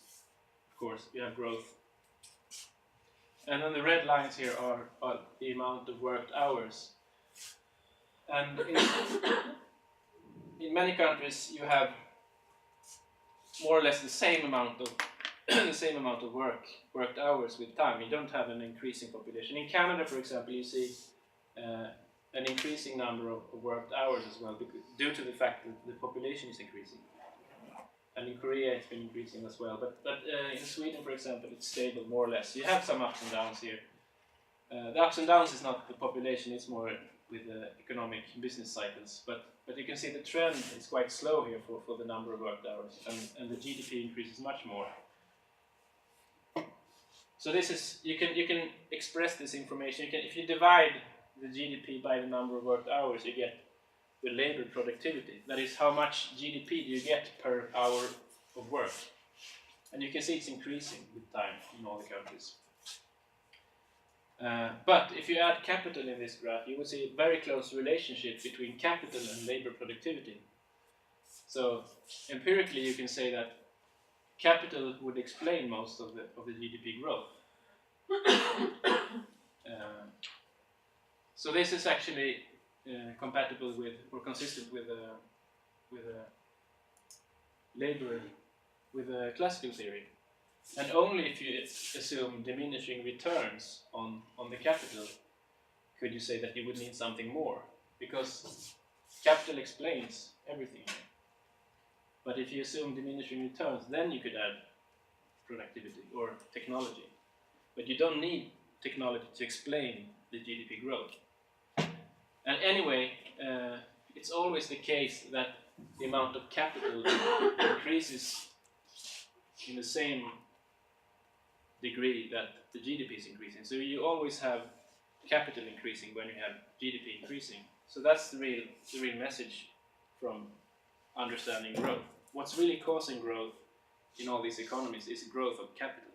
Of course, we have growth. And then the red lines here are the amount of worked hours. And in many countries, you have more or less the same amount of worked hours with time. You don't have an increasing population. In Canada, for example, you see an increasing number of worked hours as well, due to the fact that the population is increasing. And in Korea, it's been increasing as well. But in Sweden, for example, it's stable more or less. You have some ups and downs here. The ups and downs is not the population; it's more with the economic business cycles. But you can see the trend is quite slow here for the number of worked hours, and the GDP increases much more. So this is you can express this information. If you divide the GDP by the number of worked hours, you get the labor productivity. That is, how much GDP do you get per hour of work? And you can see it's increasing with time in all the countries. But if you add capital in this graph, you will see a very close relationship between capital and labor productivity. So empirically, you can say that capital would explain most of the GDP growth. So this is actually compatible with, or consistent with labor, with classical theory. And only if you assume diminishing returns on the capital could you say that you would need something more, because capital explains everything. But if you assume diminishing returns, then you could add productivity or technology. But you don't need technology to explain the GDP growth. And anyway, it's always the case that the amount of capital increases in the same degree that the GDP is increasing. So you always have capital increasing when you have GDP increasing. So that's the real message from understanding growth. What's really causing growth in all these economies is growth of capital.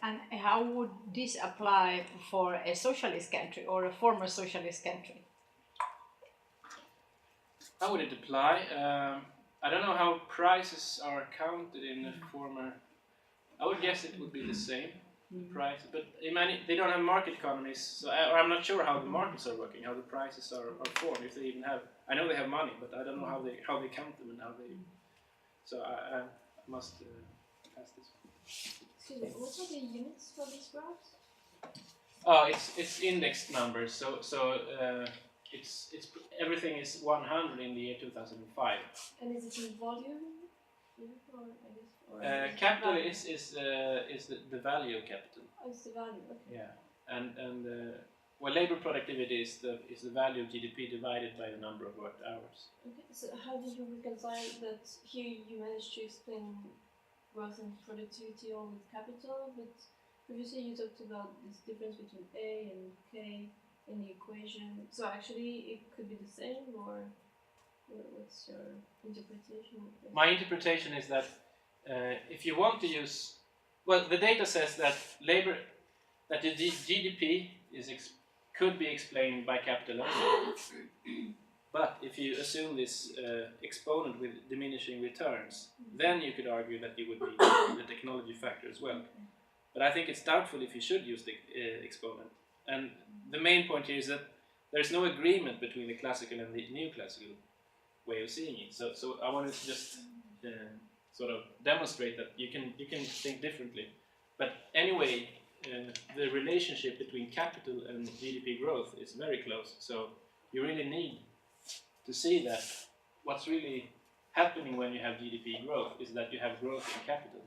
And how would this apply for a socialist country or a former socialist country? How would it apply? I don't know how prices are counted in a former. I would guess it would be the same price, but they don't have market economies, so I'm not sure how the markets are working, how the prices are formed, if they even have. I know they have money, but I don't know how they count them and how they. So I must pass this one. Excuse me, what are the units for these graphs? Oh, it's indexed numbers. So it's everything is 100 in the year 2005. And is it in volume? Or I guess, or Capital value? is the value of capital. Oh, it's the value. Okay. Yeah, and well, labor productivity is the value of GDP divided by the number of worked hours. Okay. So how did you reconcile that? Here you managed to explain growth and productivity all with capital, but previously you talked about this difference between A and K in the equation. So actually it could be the same, or what's your interpretation of this? My interpretation is that if you want to use, well, the data says that that the GDP could be explained by capital only. But if you assume this exponent with diminishing returns, then you could argue that you would need the technology factor as well. But I think it's doubtful if you should use the exponent. And the main point here is that there's no agreement between the classical and the neoclassical way of seeing it. So I wanted to just sort of demonstrate that you can think differently. But anyway, the relationship between capital and GDP growth is very close. So you really need to see that what's really happening when you have GDP growth is that you have growth in capital.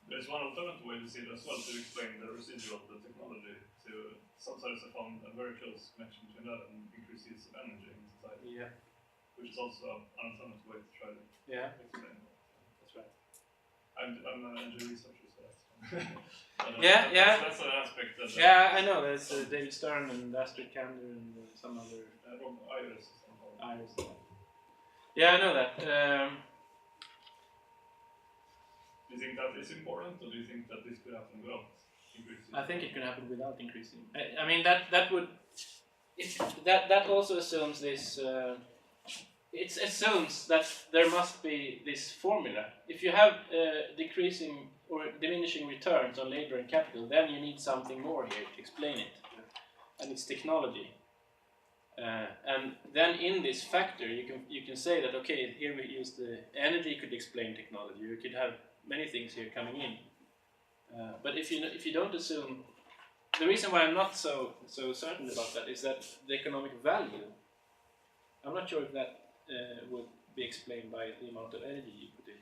There's one alternative way to see it as well, to explain the residual of the technology. To sometimes I found a very close connection between that and increased use of energy in society. Yeah. Which is also an alternative way to try to explain that. That's right. I'm an energy researcher, so that's that's an aspect that... Yeah, I know. There's David Stern and Astrid Kander and some other... Iris. Yeah, I know that. Do you think that is important, or do you think that this could happen without increasing? I think it can happen without increasing. I mean that would... That also assumes this... it assumes that there must be this formula. If you have decreasing or diminishing returns on labor and capital, then you need something more here to explain it. And it's technology. And then in this factor, you can say that, okay, here we use the energy could explain technology. You could have many things here coming in. But if you don't assume, the reason why I'm not so certain about that is that the economic value, I'm not sure if that would be explained by the amount of energy you put in.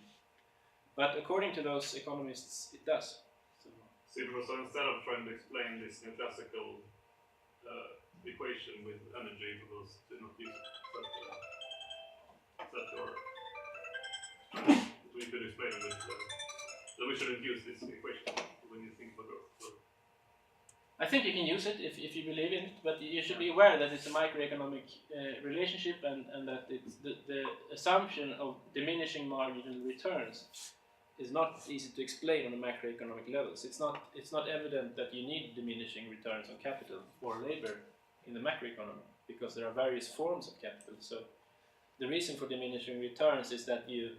But according to those economists, it does. So instead of trying to explain this neoclassical equation with energy, because to not use we could explain with that we shouldn't use this equation when you think about growth. I think you can use it if you believe in it, but you should be aware that it's a microeconomic relationship and that it's the assumption of diminishing marginal returns is not easy to explain on the macroeconomic levels. It's not evident that you need diminishing returns on capital or labor in the macroeconomy, because there are various forms of capital. So the reason for diminishing returns is that you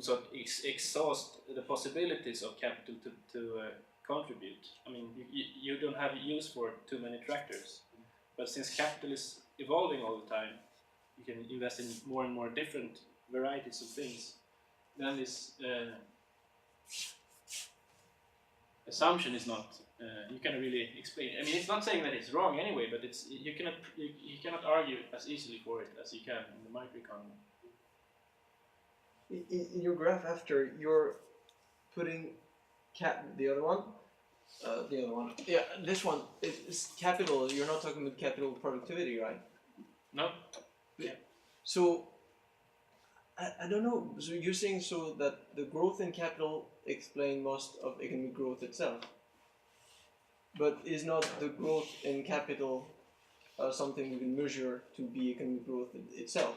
sort of exhaust the possibilities of capital to contribute. I mean, you don't have use for too many tractors, but since capital is evolving all the time, you can invest in more and more different varieties of things. Then this assumption is not you cannot really explain it. I mean, it's not saying that it's wrong anyway, but it's you cannot argue as easily for it as you can in the microeconomy. In your graph after, you're putting the other one. Yeah, this one is capital. You're not talking about capital productivity, right? No. So I don't know. So you're saying so that the growth in capital explain most of economic growth itself, but is not the growth in capital something we can measure to be economic growth itself?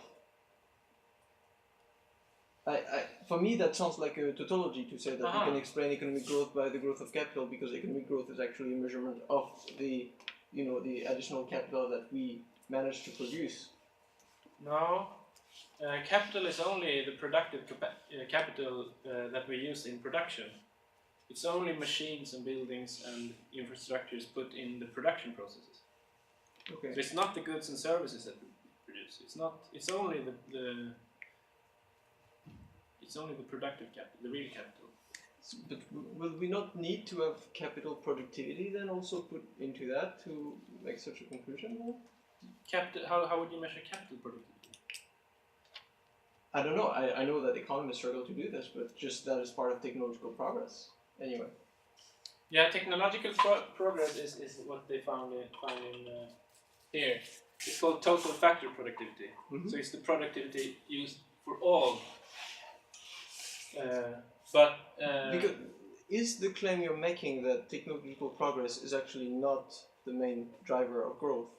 For me, that sounds like a tautology to say that we can explain economic growth by the growth of capital, because economic growth is actually a measurement of the additional capital that we manage to produce. No, capital is only the productive capital that we use in production. It's only machines and buildings and infrastructures put in the production processes. Okay. So it's not the goods and services that we produce. It's not. It's only It's only the productive capital, the real capital. But will we not need to have capital productivity then also put into that to make such a conclusion? Capital. How would you measure capital productivity? I don't know. I know that economists struggle to do this, but just that is part of technological progress. Anyway. Yeah, technological progress is what they found in here. It's called total factor productivity. Mm-hmm. So it's the productivity used for all. Because is the claim you're making that technological progress is actually not the main driver of growth?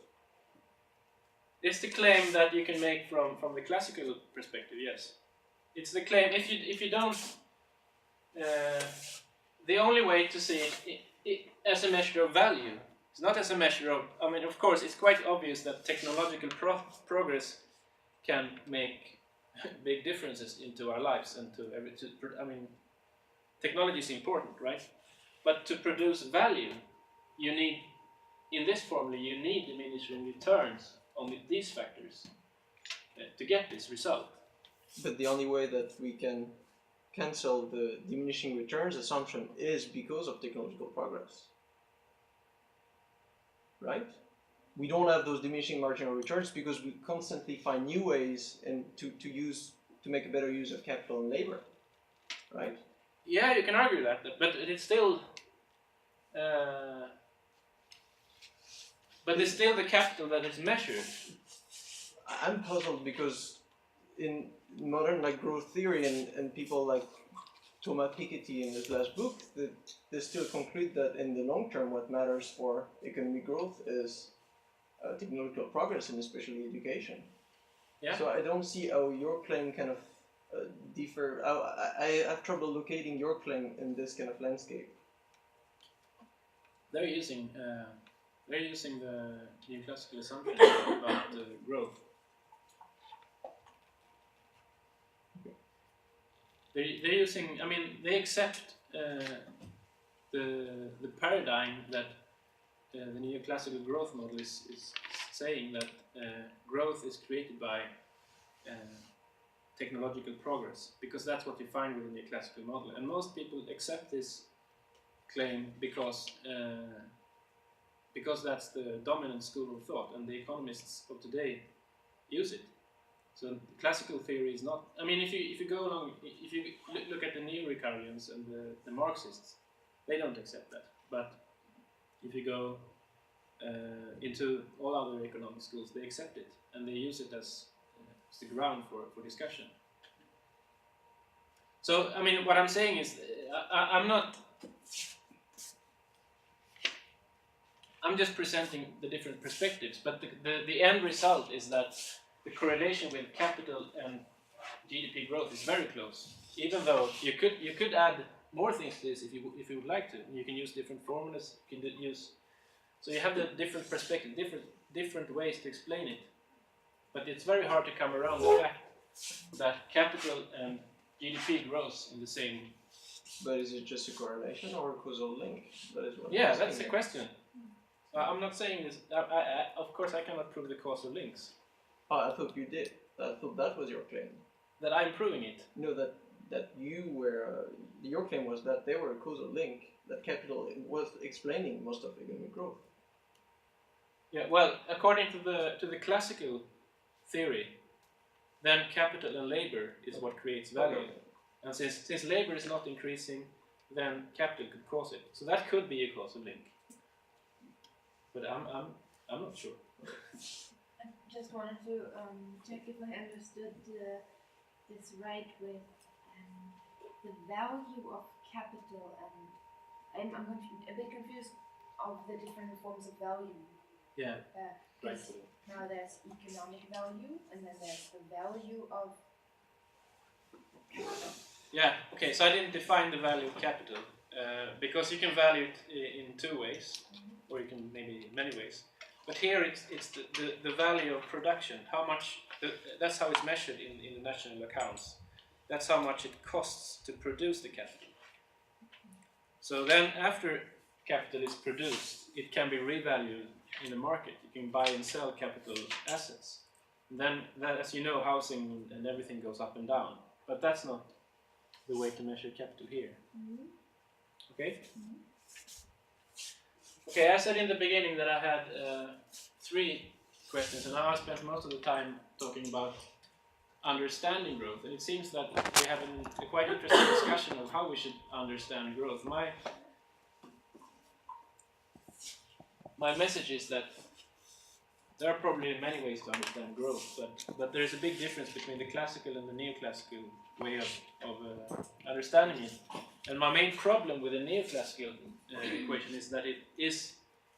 It's the claim that you can make from the classical perspective. Yes, it's the claim. If you don't, the only way to see it as a measure of value. It's not as a measure of. I mean, of course, it's quite obvious that technological progress can make big differences into our lives and I mean, technology is important, right? But to produce value, you need, in this formula, you need diminishing returns on these factors to get this result. But the only way that we can cancel the diminishing returns assumption is because of technological progress, right? We don't have those diminishing marginal returns because we constantly find new ways and to make a better use of capital and labor, right? Yeah, you can argue that, but it's still, it's still the capital that is measured. I'm puzzled because in modern growth theory and people like Thomas Piketty in his last book, they still conclude that in the long term, what matters for economic growth is technological progress and especially education. Yeah. So I don't see how your claim kind of differ. I have trouble locating your claim in this kind of landscape. They're using the Neoclassical assumption about growth. They're using. I mean, they accept the paradigm that the Neoclassical growth model is saying that growth is created by technological progress, because that's what you find within the Neoclassical model, and most people accept this claim because that's the dominant school of thought, and the economists of today use it. So classical theory is not. I mean, if you go along, if you look at the neo-Ricardians and the Marxists, they don't accept that. But if you go into all other economic schools, they accept it and they use it as the ground for discussion. So I mean, what I'm saying is, I'm just presenting the different perspectives, but the end result is that the correlation with capital and GDP growth is very close. Even though you could add more things to this if you would like to. You can use different formulas. You can use, so you have the different perspective, different ways to explain it. But it's very hard to come around the fact that capital and GDP grows in the same. But is it just a correlation or a causal link? That is what yeah, that's the question. I'm not saying this. Of course, I cannot prove the causal links. Oh, I thought you did. I thought that was your claim. That I'm proving it. No, that you were. Your claim was that they were a causal link. that capital was explaining most of economic growth. Yeah, well, according to the classical theory, then capital and labor is what creates value. Okay. And since labor is not increasing, then capital could cause it. So that could be a causal link. But I'm not sure. I just wanted to check if I understood this right with the value of capital, and I'm a bit confused of the different forms of value. Yeah. Right. Now there's economic value, and then there's the value of capital. Yeah. Okay. So I didn't define the value of capital because you can value it in two ways, or you can maybe in many ways. But here it's the value of production. How much? That's how it's measured in the national accounts. That's how much it costs to produce the capital. So then, after capital is produced, it can be revalued in the market. You can buy and sell capital assets. And then, as you know, housing and everything goes up and down. But that's not the way to measure capital here. Okay? Okay, I said in the beginning that I had 3 questions, and now I spent most of the time talking about understanding growth, and it seems that we have a quite interesting discussion of how we should understand growth. My message is that there are probably many ways to understand growth, but there is a big difference between the classical and the neoclassical way of understanding it. And my main problem with the neoclassical equation is that it is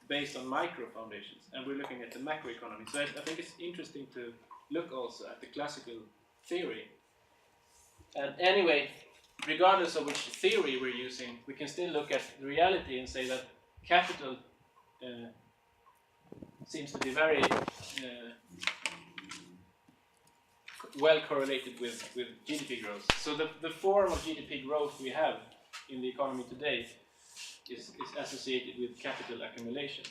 based on micro foundations, and we're looking at the macroeconomy. So I think it's interesting to look also at the classical theory. And anyway, regardless of which theory we're using, we can still look at reality and say that capital seems to be very well correlated with GDP growth. So the form of GDP growth we have in the economy today is associated with capital accumulation.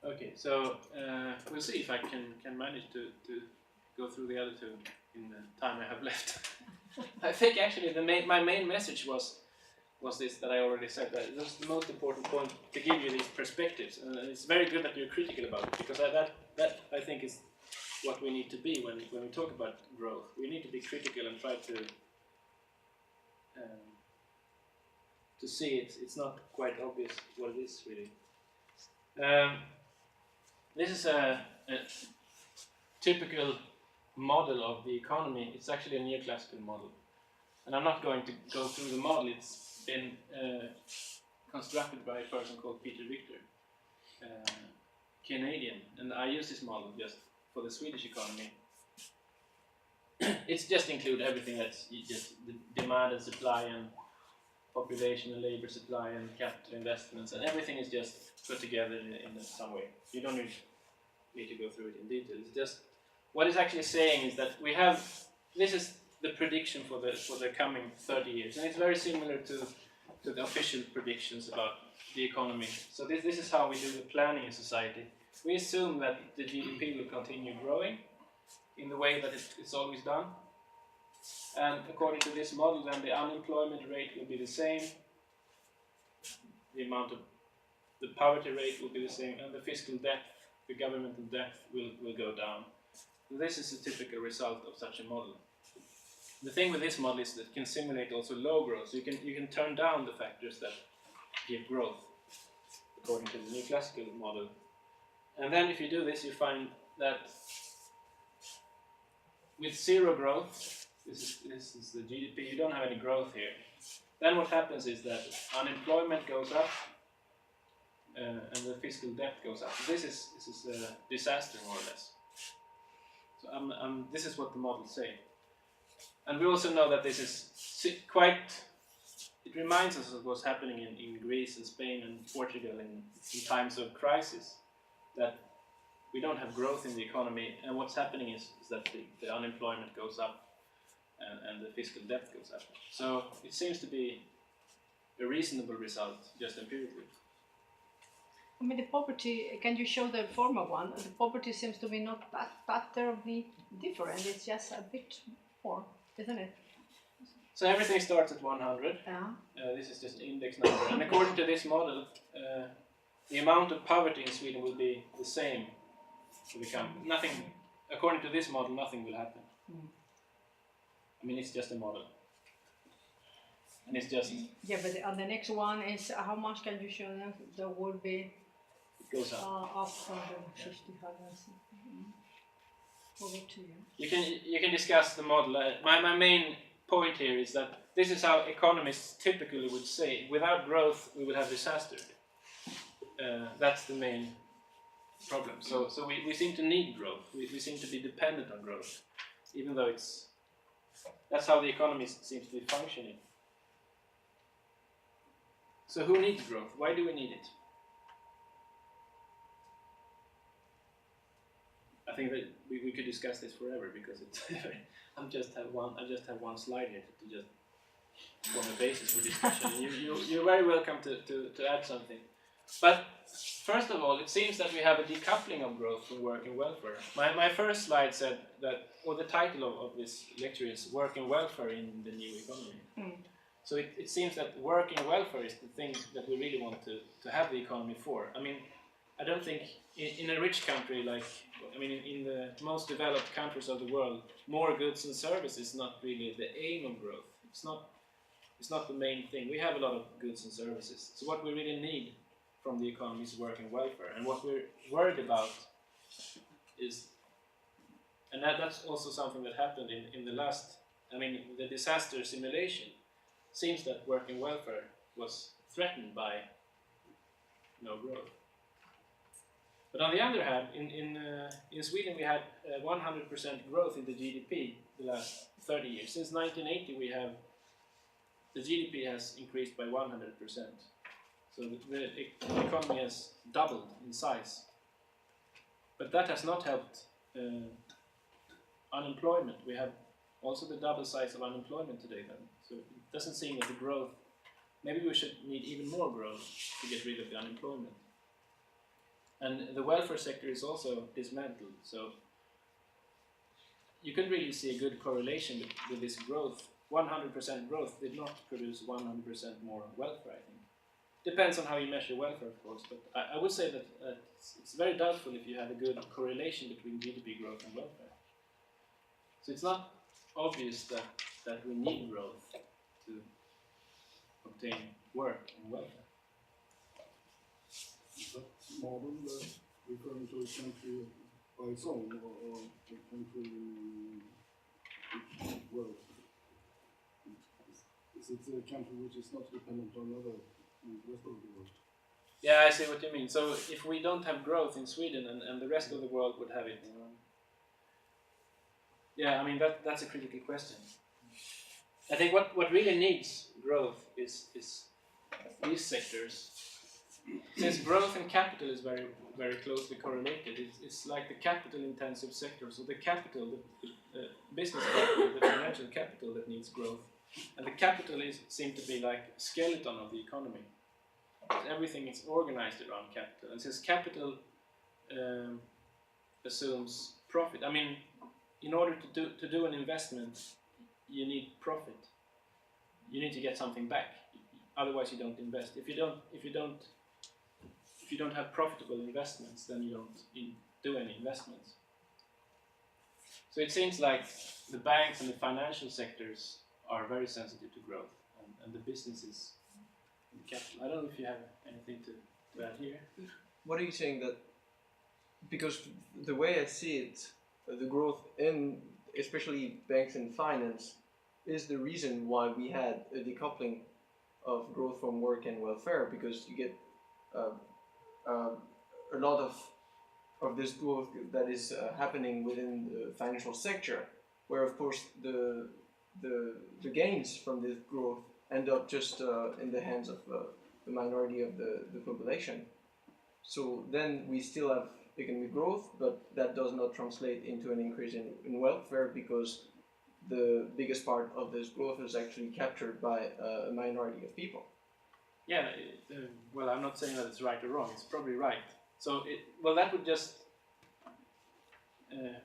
Okay, so we'll see if I can manage to go through the other 2 in the time I have left. I think actually my main message was this that I already said, that this is the most important point, to give you these perspectives, and it's very good that you're critical about it, because that I think is what we need to be when we talk about growth. We need to be critical and try to see it. It's not quite obvious what it is really. This is a typical model of the economy. It's actually a neoclassical model, and I'm not going to go through the model. It's been constructed by a person called Peter Victor, Canadian, and I use this model just for the Swedish economy. It's just include everything that's just the demand and supply and population and labor supply and capital investments, and everything is just put together in some way. You don't need to go through it in detail. It's just what it's actually saying is that we have, this is the prediction for the coming 30 years, and it's very similar to the official predictions about the economy. So this is how we do the planning in society. We assume that the GDP will continue growing in the way that it's always done, and according to this model, then the unemployment rate will be the same, the poverty rate will be the same, and the fiscal debt, the governmental debt will go down. This is a typical result of such a model. The thing with this model is that it can simulate also low growth, so you can turn down the factors that give growth according to the neoclassical model. And then if you do this, you find that with 0 growth, this is the GDP, you don't have any growth here. Then what happens is that unemployment goes up and the fiscal debt goes up. This is a disaster, more or less. So this is what the models say. And we also know that this is quite, it reminds us of what's happening in Greece and Spain and Portugal in times of crisis, that we don't have growth in the economy, and what's happening is that the unemployment goes up and the fiscal debt goes up. So it seems to be a reasonable result, just empirically. I mean, the poverty, can you show the former one? The poverty seems to be not that terribly different, it's just a bit more, isn't it? So everything starts at 100. Yeah. This is just an index number, and according to this model, the amount of poverty in Sweden will be the same to become nothing. According to this model, nothing will happen. I mean, it's just a model, and it's just Yeah, but on the next one is how much can you show them? There will be it goes up. up 150, 160. Over 2 years. You can discuss the model. My main point here is that this is how economists typically would say: without growth, we will have disaster. That's the main problem. So we seem to need growth. We seem to be dependent on growth, even though that's how the economy seems to be functioning. So who needs growth? Why do we need it? I think that we could discuss this forever because it's I just have one slide here to just form a basis for discussion. You're very welcome to add something. But first of all, it seems that we have a decoupling of growth from work and welfare. My first slide said that, or the title of this lecture is Work and Welfare in the New Economy. So it seems that work and welfare is the thing that we really want to have the economy for. I mean, I don't think in a rich country in the most developed countries of the world, more goods and services is not really the aim of growth. It's not the main thing. We have a lot of goods and services. So what we really need from the economy is work and welfare. And what we're worried about is, and that's also something that happened in the last, the disaster simulation seems that work and welfare was threatened by no growth. But on the other hand, in Sweden we had 100% growth in the GDP the last 30 years. Since 1980 the GDP has increased by 100%. So the economy has doubled in size. But that has not helped unemployment. We have also the double size of unemployment today then. So it doesn't seem that the growth, maybe we should need even more growth to get rid of the unemployment. And the welfare sector is also dismantled, so you can really see a good correlation with this growth. 100% growth did not produce 100% more welfare, I think. Depends on how you measure welfare, of course, but I would say that it's very doubtful if you have a good correlation between GDP growth and welfare. So it's not obvious that we need growth to obtain work and welfare. That model referring to a country by its own or a country world? Is it a country which is not dependent on other rest of the world? Yeah, I see what you mean. So if we don't have growth in Sweden and the rest of the world would have it, yeah, that's a critical question. I think what really needs growth is these sectors. Since growth and capital is very, very closely correlated, it's like the capital-intensive sector. So the capital, the business capital, the financial capital that needs growth, and the capital seem to be like a skeleton of the economy. Everything is organized around capital, and since capital assumes profit, in order to do an investment, you need profit. You need to get something back. Otherwise, you don't invest. If you don't have profitable investments, then you don't do any investments. So it seems like the banks and the financial sectors are very sensitive to growth, and the businesses and capital. I don't know if you have anything to add here. What are you saying that, because the way I see it, the growth in especially banks and finance is the reason why we had a decoupling of growth from work and welfare, because you get a lot of this growth that is happening within the financial sector, where of course the gains from this growth end up just in the hands of the minority of the population. So then we still have economic growth, but that does not translate into an increase in welfare, because the biggest part of this growth is actually captured by a minority of people. Yeah, well, I'm not saying that it's right or wrong. It's probably right. So, that would just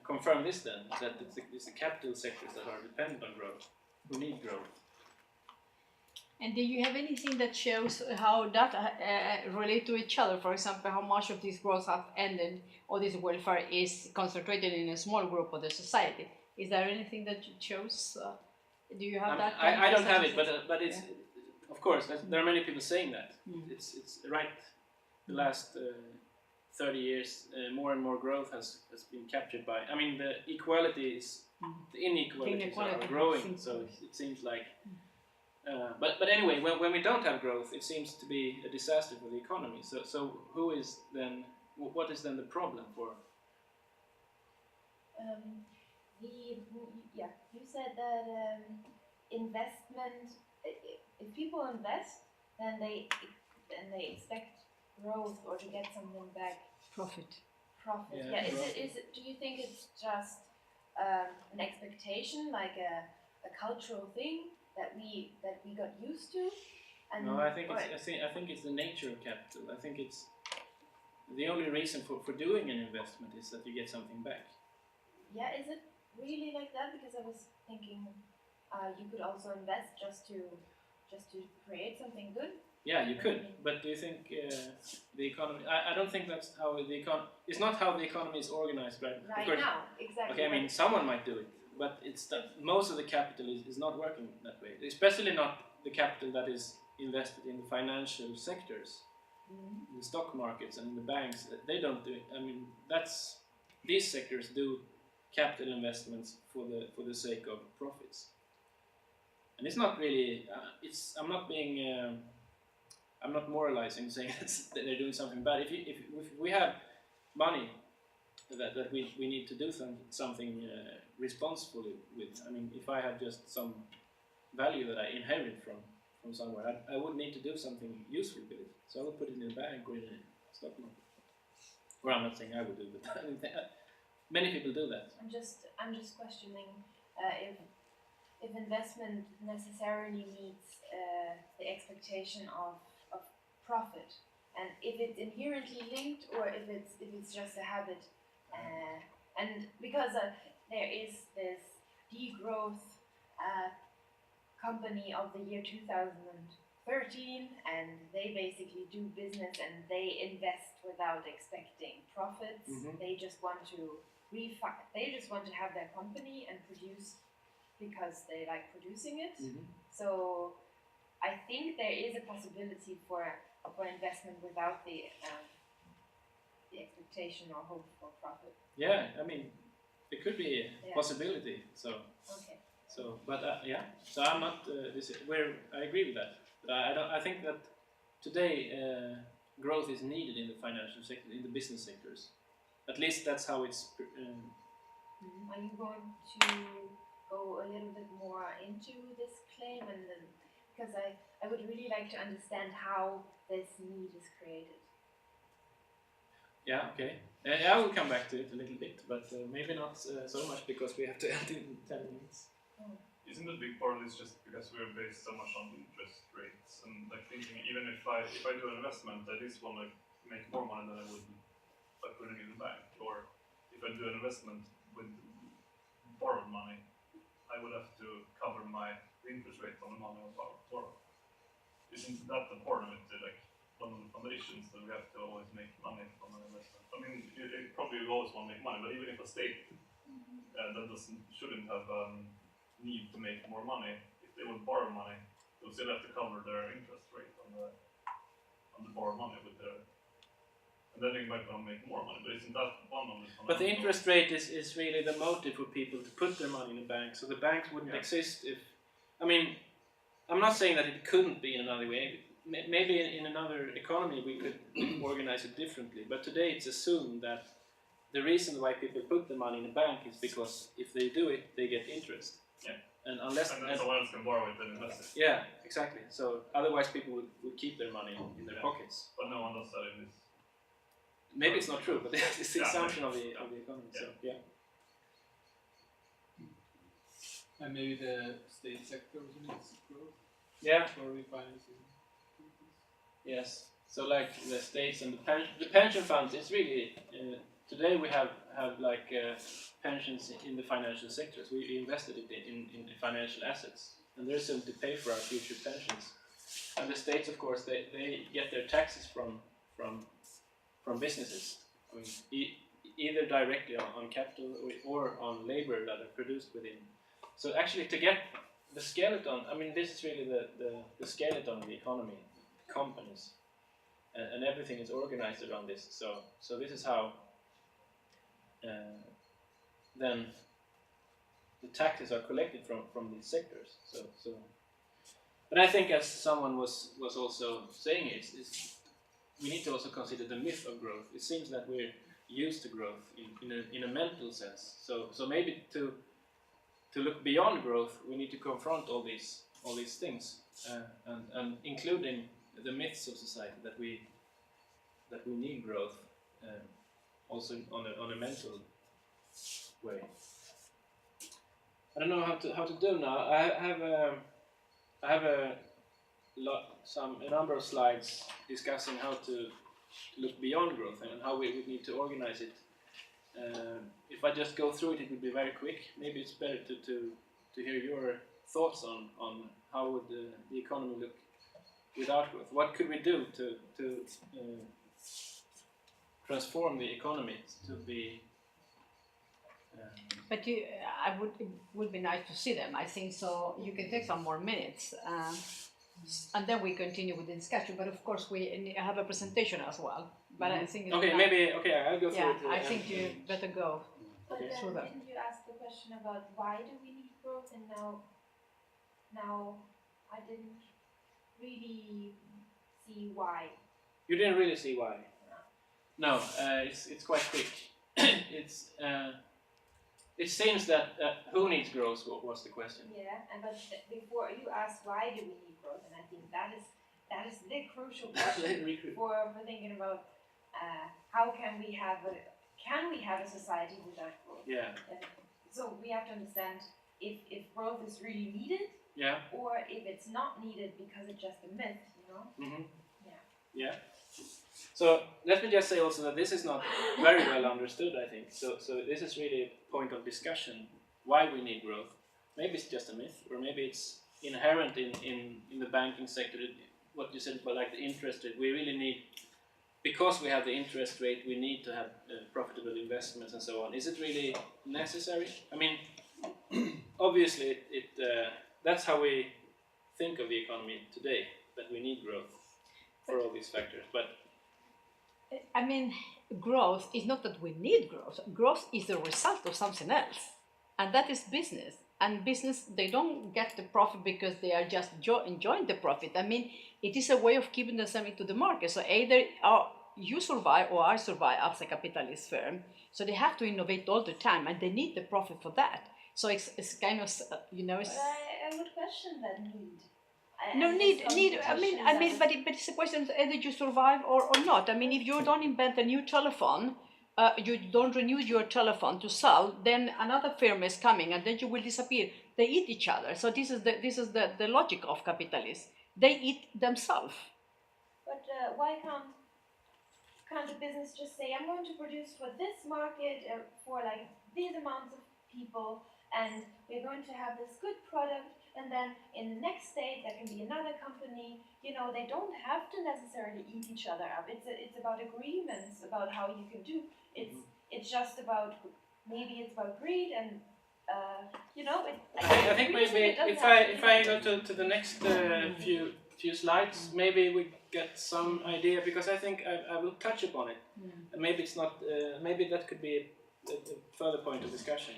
confirm this then, that it's the capital sectors that are dependent on growth, who need growth. And do you have anything that shows how that relate to each other? For example, how much of this growth have ended, or this welfare is concentrated in a small group of the society? Is there anything that shows? Do you have that? I don't have it, but it's of course there are many people saying that. It's right. The last 30 years, more and more growth has been captured by. I mean, the inequalities are growing. So it seems like. But anyway, when we don't have growth, it seems to be a disaster for the economy. So who is then? What is then the problem for? You said that investment. If people invest, then they expect growth or to get something back. Profit. Yeah. Is it? Do you think it's just an expectation, like a cultural thing that we got used to? And no, I think it's the nature of capital. I think it's the only reason for doing an investment is that you get something back. Yeah, is it really like that? Because I was thinking you could also invest just to create something good. Yeah, you could, but do you think the economy? I don't think that's how the economy. It's not how the economy is organized, right? Right now, exactly. Okay, I mean, someone might do it, but it's that most of the capital is not working that way. Especially not the capital that is invested in the financial sectors, in the stock markets and in the banks. They don't do it. I mean, these sectors do capital investments for the sake of profits, and it's not really. I'm not moralizing, saying that they're doing something bad. If we have money that we need to do something responsibly with, I mean, if I have just some value that I inherit from somewhere, I would need to do something useful with it. So I would put it in a bank or in a stock market. Or I'm not saying I would do, but I mean, many people do that. I'm just questioning if investment necessarily meets the expectation of profit, and if it's inherently linked or if it's just a habit, and because there is this degrowth company of the year 2013, and they basically do business and they invest without expecting profits. They just want to have their company and produce because they like producing it. So I think there is a possibility for investment without the expectation or hope for profit. Yeah, I mean, it could be a possibility. So, okay. So, but yeah. So I'm not. I agree with that. But I think that today growth is needed in the financial sector, in the business sectors. At least that's how it's. Are you going to go a little bit more into this claim, and then, because I would really like to understand how this need is created. Yeah, okay. I will come back to it a little bit, but maybe not so much because we have to end in 10 minutes. Isn't a big part of this just because we're based so much on interest rates and like thinking even if I do an investment, I at least want to make more money than I would by putting it in the bank, or if I do an investment with borrowed money, I would have to cover the interest rate on the money I borrow. Isn't that the part of it, like one of the foundations that we have to always make money from an investment? I mean, you probably always want to make money, but even if a state that shouldn't have need to make more money, if they would borrow money, they'll still have to cover their interest rate on the borrowed money with their, and then they might want to make more money. But isn't that one of the? But the interest rate is really the motive for people to put their money in the bank. So the banks wouldn't exist if. I mean, I'm not saying that it couldn't be in another way. Maybe in another economy we could organize it differently. But today it's assumed that the reason why people put the money in the bank is because if they do it, they get interest. Yeah. And then someone else can borrow it and invest it. Yeah, exactly. So otherwise people would keep their money in their pockets. But no one does that in this. Maybe it's not true, but it's the assumption of the economy. So yeah. And maybe the state sector needs growth. Yeah. For refinancing. Yes. So like the states and the pension funds, it's really today we have like pensions in the financial sectors. We invested it in financial assets, and they're assumed to pay for our future pensions. And the states, of course, they get their taxes from businesses. I mean, either directly on capital or on labor that are produced within. So actually, to get the skeleton, I mean, this is really the skeleton of the economy, companies, and everything is organized around this. So this is how then the taxes are collected from these sectors. So, but I think, as someone was also saying, is we need to also consider the myth of growth. It seems that we're used to growth in a mental sense. So maybe to look beyond growth, we need to confront all these things, and including the myths of society that we need growth, also on a mental way. I don't know how to do now. I have a number of slides discussing how to look beyond growth and how we would need to organize it. If I just go through it, it would be very quick. Maybe it's better to hear your thoughts on how would the economy look without growth. What could we do to transform the economy to be? But it would be nice to see them. I think so. You can take some more minutes, and then we continue with the discussion. But of course, we have a presentation as well. But I think it's I'll go through it. I think you better go. But Okay. then didn't you ask the question about why do we need growth? And now I didn't really see why. You didn't really see why. No, it's quite quick. It seems that who needs growth was the question. Yeah, but before you asked why do we need growth, and I think that is the crucial question for thinking about how can we have a society without growth? Yeah. So we have to understand if growth is really needed, Yeah. or if it's not needed because it's just a myth, you know? Mm-hmm. Yeah. Yeah. So let me just say also that this is not very well understood, I think. So this is really a point of discussion, why we need growth. Maybe it's just a myth, or maybe it's inherent in the banking sector. What you said about like the interest rate, we really need, because we have the interest rate, we need to have profitable investments and so on. Is it really necessary? I mean, obviously that's how we think of the economy today, that we need growth for all these factors. But I mean, growth is not that we need growth. Growth is the result of something else, and that is business. And business, they don't get the profit because they are just enjoying the profit. I mean, it is a way of keeping themselves into the market. So either you survive or I survive as a capitalist firm. So they have to innovate all the time, and they need the profit for that. So it's kind of, you know. But I would question that need. No need. I mean, but it's a question of either you survive or not. I mean, if you don't invent a new telephone, you don't renew your telephone to sell, then another firm is coming, and then you will disappear. They eat each other. So this is the logic of capitalists. They eat themselves. But why can't a business just say, I'm going to produce for this market for like these amounts of people, and we're going to have this good product, and then in the next state there can be another company. You know, they don't have to necessarily eat each other up. It's about agreements about how you can do. It's just about, maybe it's about greed, and you know. I think maybe if I go to the next few slides, maybe we get some idea, because I think I will touch upon it. And maybe it's not. Maybe that could be a further point of discussion.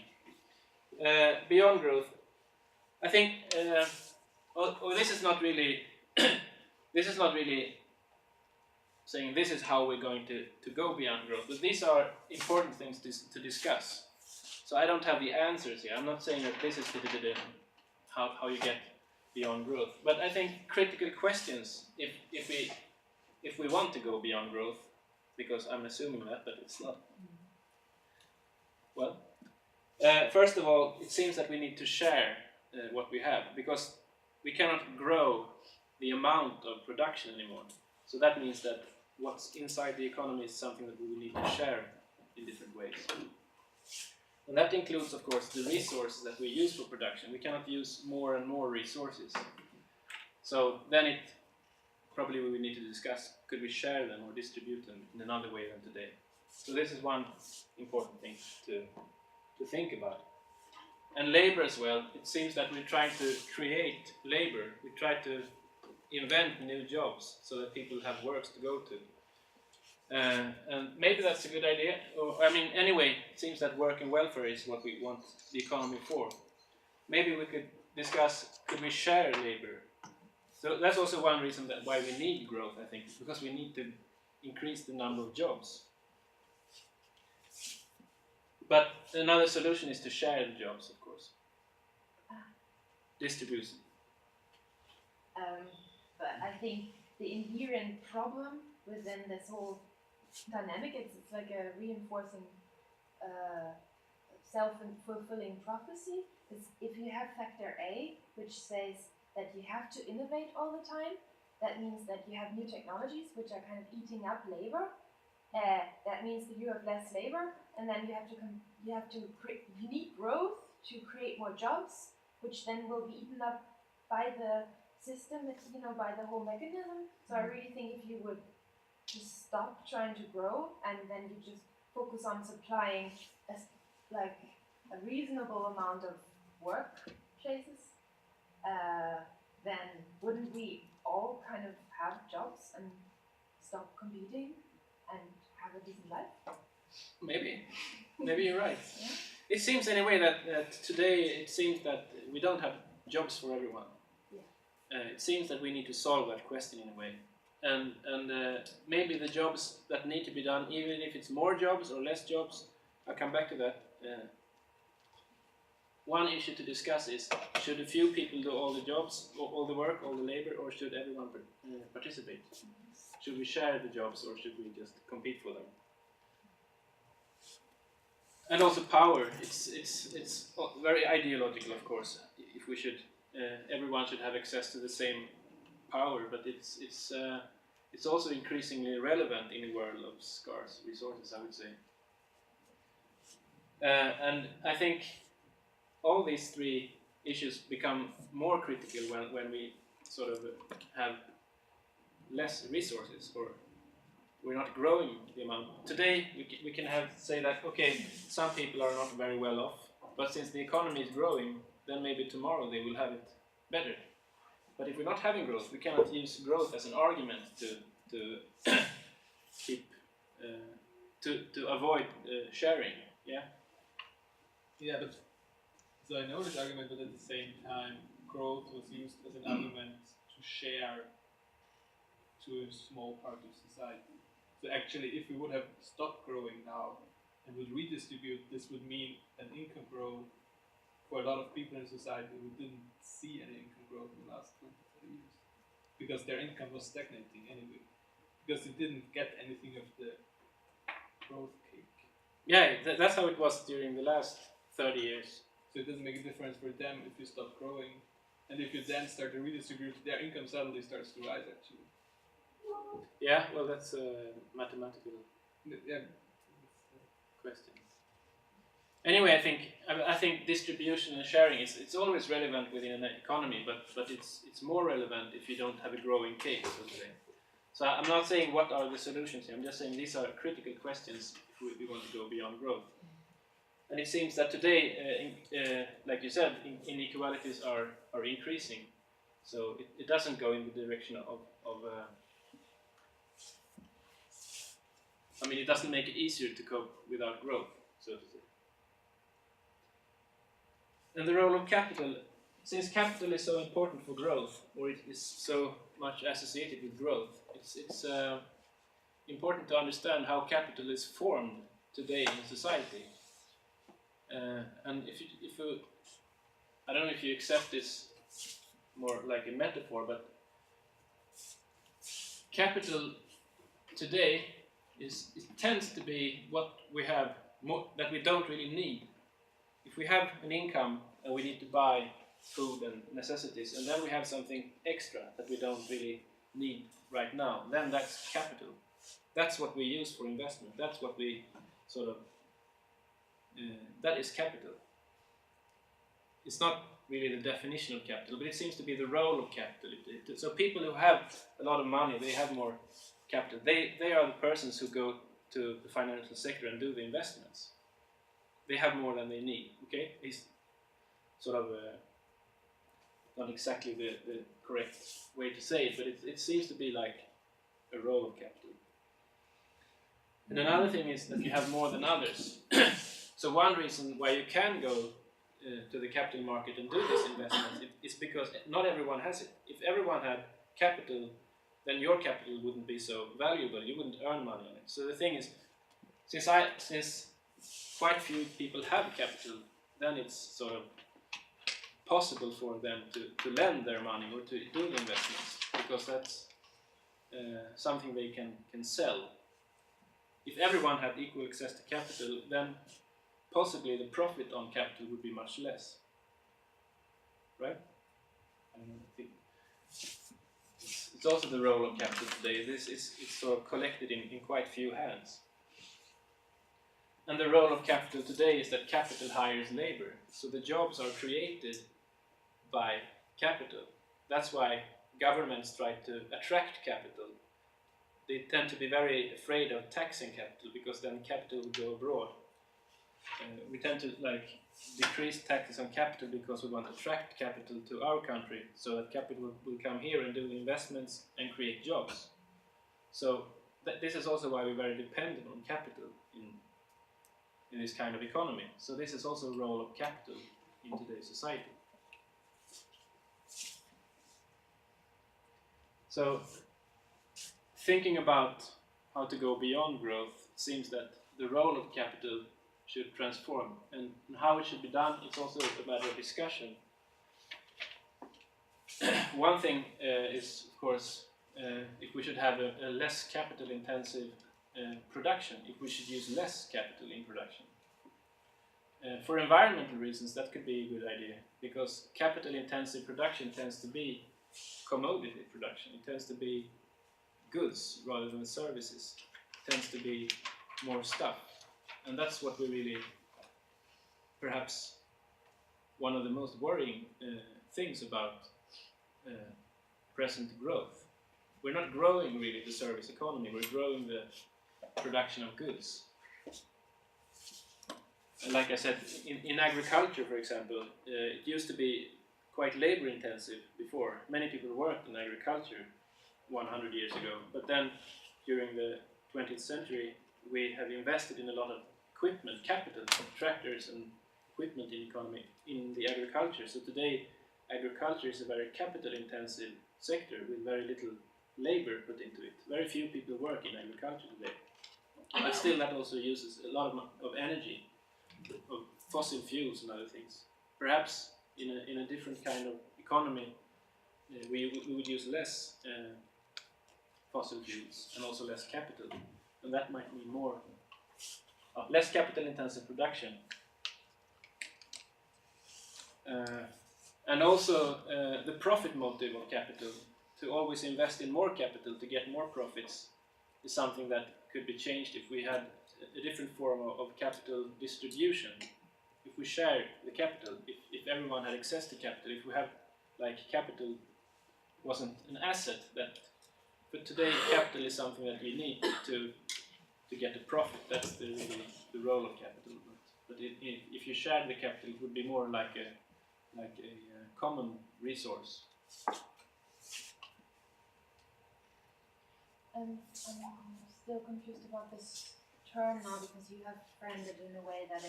Beyond growth, I think. This is not really. This is not really saying this is how we're going to go beyond growth, but these are important things to discuss. So I don't have the answers here. I'm not saying that this is how you get beyond growth, but I think critical questions, if we want to go beyond growth, because I'm assuming that, but it's not. Well, first of all, it seems that we need to share what we have, because we cannot grow the amount of production anymore. So that means that what's inside the economy is something that we will need to share in different ways. And that includes, of course, the resources that we use for production. We cannot use more and more resources. So then probably we need to discuss, could we share them or distribute them in another way than today? So this is one important thing to think about. And labor as well, it seems that we're trying to create labor, we try to invent new jobs so that people have works to go to. And maybe that's a good idea. Or, I mean, anyway, it seems that work and welfare is what we want the economy for. Maybe we could discuss, could we share labor? So that's also one reason that why we need growth, I think, because we need to increase the number of jobs. But another solution is to share the jobs, of course. Distribution. But I think the inherent problem within this whole dynamic, it's like a reinforcing self-fulfilling prophecy, is if you have factor A, which says that you have to innovate all the time, that means that you have new technologies which are kind of eating up labor. That means that you have less labor, and then you need growth to create more jobs, which then will be eaten up by the system, by the whole mechanism. So I really think if you would just stop trying to grow and then you just focus on supplying a reasonable amount of work places, then wouldn't we all kind of have jobs and stop competing and have a decent life? Maybe you're right. Yeah. It seems anyway that today it seems that we don't have jobs for everyone. Yeah. It seems that we need to solve that question in a way. And maybe the jobs that need to be done, even if it's more jobs or less jobs, I'll come back to that. One issue to discuss is, should a few people do all the jobs, all the work, all the labor, or should everyone participate? Should we share the jobs or should we just compete for them? And also power, it's very ideological, of course. If we should, everyone should have access to the same power, but it's also increasingly relevant in a world of scarce resources, I would say. And I think all these three issues become more critical when we sort of have less resources, or we're not growing the amount. Today we can say that, okay, some people are not very well off, but since the economy is growing, then maybe tomorrow they will have it better. But if we're not having growth, we cannot use growth as an argument to keep to avoid sharing. Yeah. Yeah, but so I know this argument, but at the same time, growth was used as an argument to share to a small part of society. So actually, if we would have stopped growing now and would redistribute, this would mean an income growth for a lot of people in society who didn't see any income growth in the last 20, 30 years. Because their income was stagnating anyway. Because they didn't get anything of the growth cake. Yeah, that's how it was during the last 30 years. So it doesn't make a difference for them if you stop growing. And if you then start to redistribute, their income suddenly starts to rise actually. Yeah, well, that's a mathematical question. Anyway, I think distribution and sharing it's always relevant within an economy, but it's more relevant if you don't have a growing cake, so to say. So I'm not saying what are the solutions here. I'm just saying these are critical questions if we want to go beyond growth. And it seems that today, like you said, inequalities are increasing. So it doesn't go in the direction of I mean, it doesn't make it easier to cope without growth, so to say. And the role of capital, since capital is so important for growth, or it is so much associated with growth, it's important to understand how capital is formed today in society. And if you, I don't know if you accept this more like a metaphor, but capital today it tends to be what we have that we don't really need. If we have an income and we need to buy food and necessities, and then we have something extra that we don't really need right now, then that's capital. That's what we use for investment. That's what we sort of that is capital. It's not really the definition of capital, but it seems to be the role of capital. So people who have a lot of money, they have more capital. They are the persons who go to the financial sector and do the investments. They have more than they need. Okay, it's sort of not exactly the correct way to say it, but it seems to be like a role of capital. And another thing is that you have more than others. So one reason why you can go to the capital market and do this investment is because not everyone has it. If everyone had capital, then your capital wouldn't be so valuable. You wouldn't earn money on it. So the thing is, since quite few people have capital, then it's sort of possible for them to lend their money or to do the investments, because that's something they can sell. If everyone had equal access to capital, then possibly the profit on capital would be much less. Right? I think it's also the role of capital today. It's sort of collected in quite few hands. And the role of capital today is that capital hires labor. So the jobs are created by capital. That's why governments try to attract capital. They tend to be very afraid of taxing capital, because then capital will go abroad. We tend to decrease taxes on capital because we want to attract capital to our country, so that capital will come here and do investments and create jobs. So this is also why we're very dependent on capital in this kind of economy. So this is also a role of capital in today's society. So thinking about how to go beyond growth, it seems that the role of capital should transform, and how it should be done, it's also a matter of discussion. One thing is, of course, if we should have a less capital intensive production, if we should use less capital in production. For environmental reasons, that could be a good idea, because capital intensive production tends to be commodity production. It tends to be goods rather than services. It tends to be more stuff. And that's what we really, perhaps one of the most worrying things about present growth. We're not growing really the service economy, we're growing the production of goods. And like I said, in agriculture, for example, it used to be quite labor intensive before. Many people worked in agriculture 100 years ago, but then during the 20th century we have invested in a lot of equipment, capital, tractors and equipment in the agriculture. So today agriculture is a very capital intensive sector with very little labor put into it. Very few people work in agriculture today. But still that also uses a lot of energy, of fossil fuels and other things. Perhaps in a different kind of economy we would use less fossil fuels and also less capital, and that might mean more less capital intensive production, and also the profit motive of capital, to always invest in more capital to get more profits, is something that could be changed if we had a different form of capital distribution. If we share the capital, if everyone had access to capital, if we have capital wasn't an asset, but today capital is something that you need to get a profit. That's the role of capital. But if you share the capital, it would be more like a common resource. I'm still confused about this term now, because you have framed it in a way that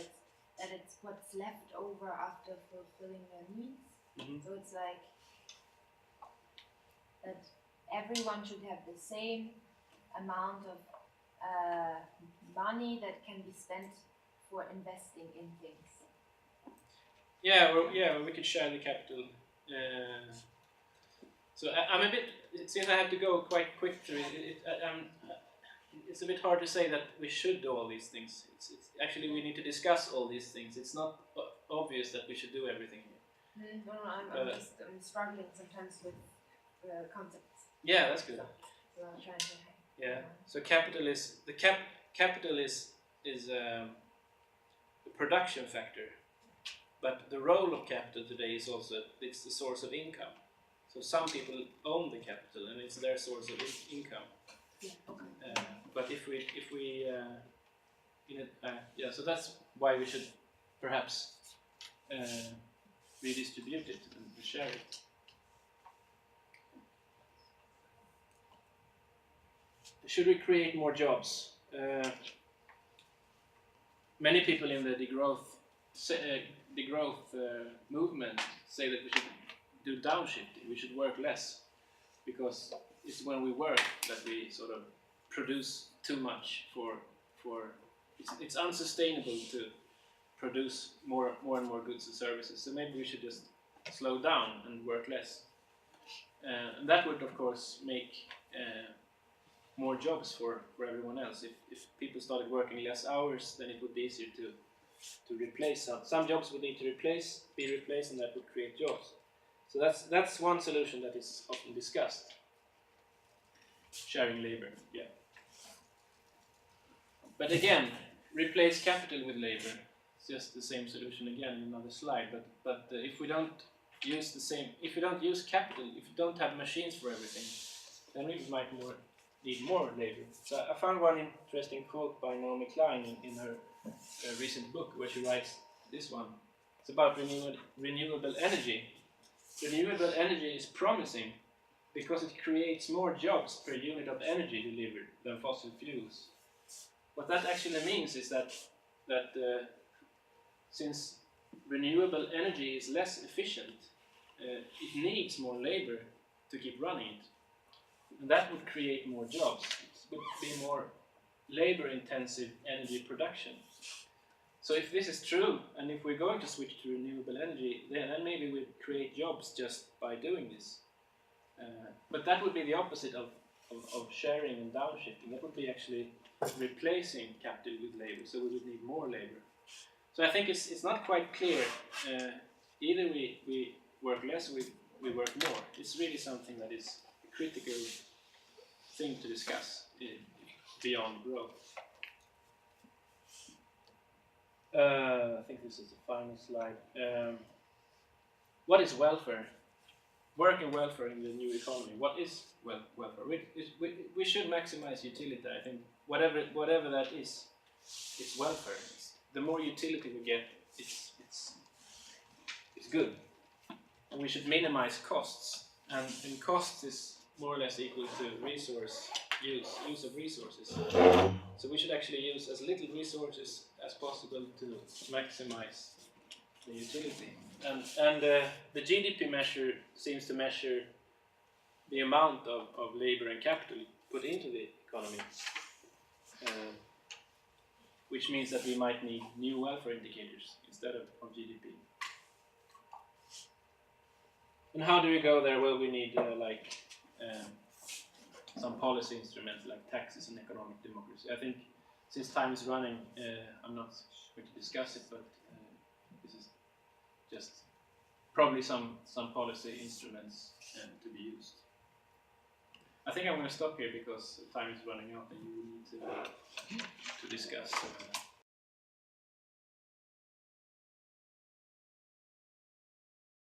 it's what's left over after fulfilling their needs. Mm-hmm. So it's like that everyone should have the same amount of money that can be spent for investing in things. Yeah, we could share the capital. So I'm a bit, since I have to go quite quick through it, it's a bit hard to say that we should do all these things. It's actually, we need to discuss all these things. It's not obvious that we should do everything here. No, I'm struggling sometimes with concepts. Yeah, that's good. So I'm trying to. Yeah. So capital is capital is the production factor, But the role of capital today is also it's the source of income. So some people own the capital and it's their source of income. Yeah, okay. But if we so that's why we should perhaps redistribute it and share it. Should we create more jobs? Many people in the degrowth movement say that we should do downshifting. We should work less because it's when we work that we sort of produce too much for it's unsustainable to produce more and more goods and services. So maybe we should just slow down and work less. And that would of course make more jobs for everyone else. If people started working less hours, then it would be easier to replace some jobs would need to be replaced, and that would create jobs. So that's one solution that is often discussed. Sharing labor, yeah. But again, replace capital with labor. It's just the same solution again in another slide. But if we don't use capital, if we don't have machines for everything, then we might need more labor. So I found one interesting quote by Naomi Klein in her recent book where she writes this one. It's about renewable energy. Renewable energy is promising because it creates more jobs per unit of energy delivered than fossil fuels. What that actually means is that since renewable energy is less efficient, it needs more labor to keep running it. And that would create more jobs. It would be more labor-intensive energy production. So if this is true, and if we're going to switch to renewable energy, then maybe we create jobs just by doing this. But that would be the opposite of sharing and downshifting. That would be actually replacing capital with labor, so we would need more labor. So I think it's not quite clear. Either we work less or we work more. It's really something that is a critical thing to discuss beyond growth. I think this is the final slide. What is welfare? Work and welfare in the new economy. What is welfare? We should maximize utility. I think whatever that is, it's welfare. The more utility we get, it's good. And we should minimize costs. And costs is more or less equal to resource use of resources. So we should actually use as little resources as possible to maximize the utility. And the GDP measure seems to measure the amount of labor and capital put into the economy, which means that we might need new welfare indicators instead of GDP. And how do we go there? Well, we need some policy instruments like taxes and economic democracy. I think since time is running, I'm not going to discuss it, but this is just probably some policy instruments to be used. I think I'm going to stop here because time is running out and you need to discuss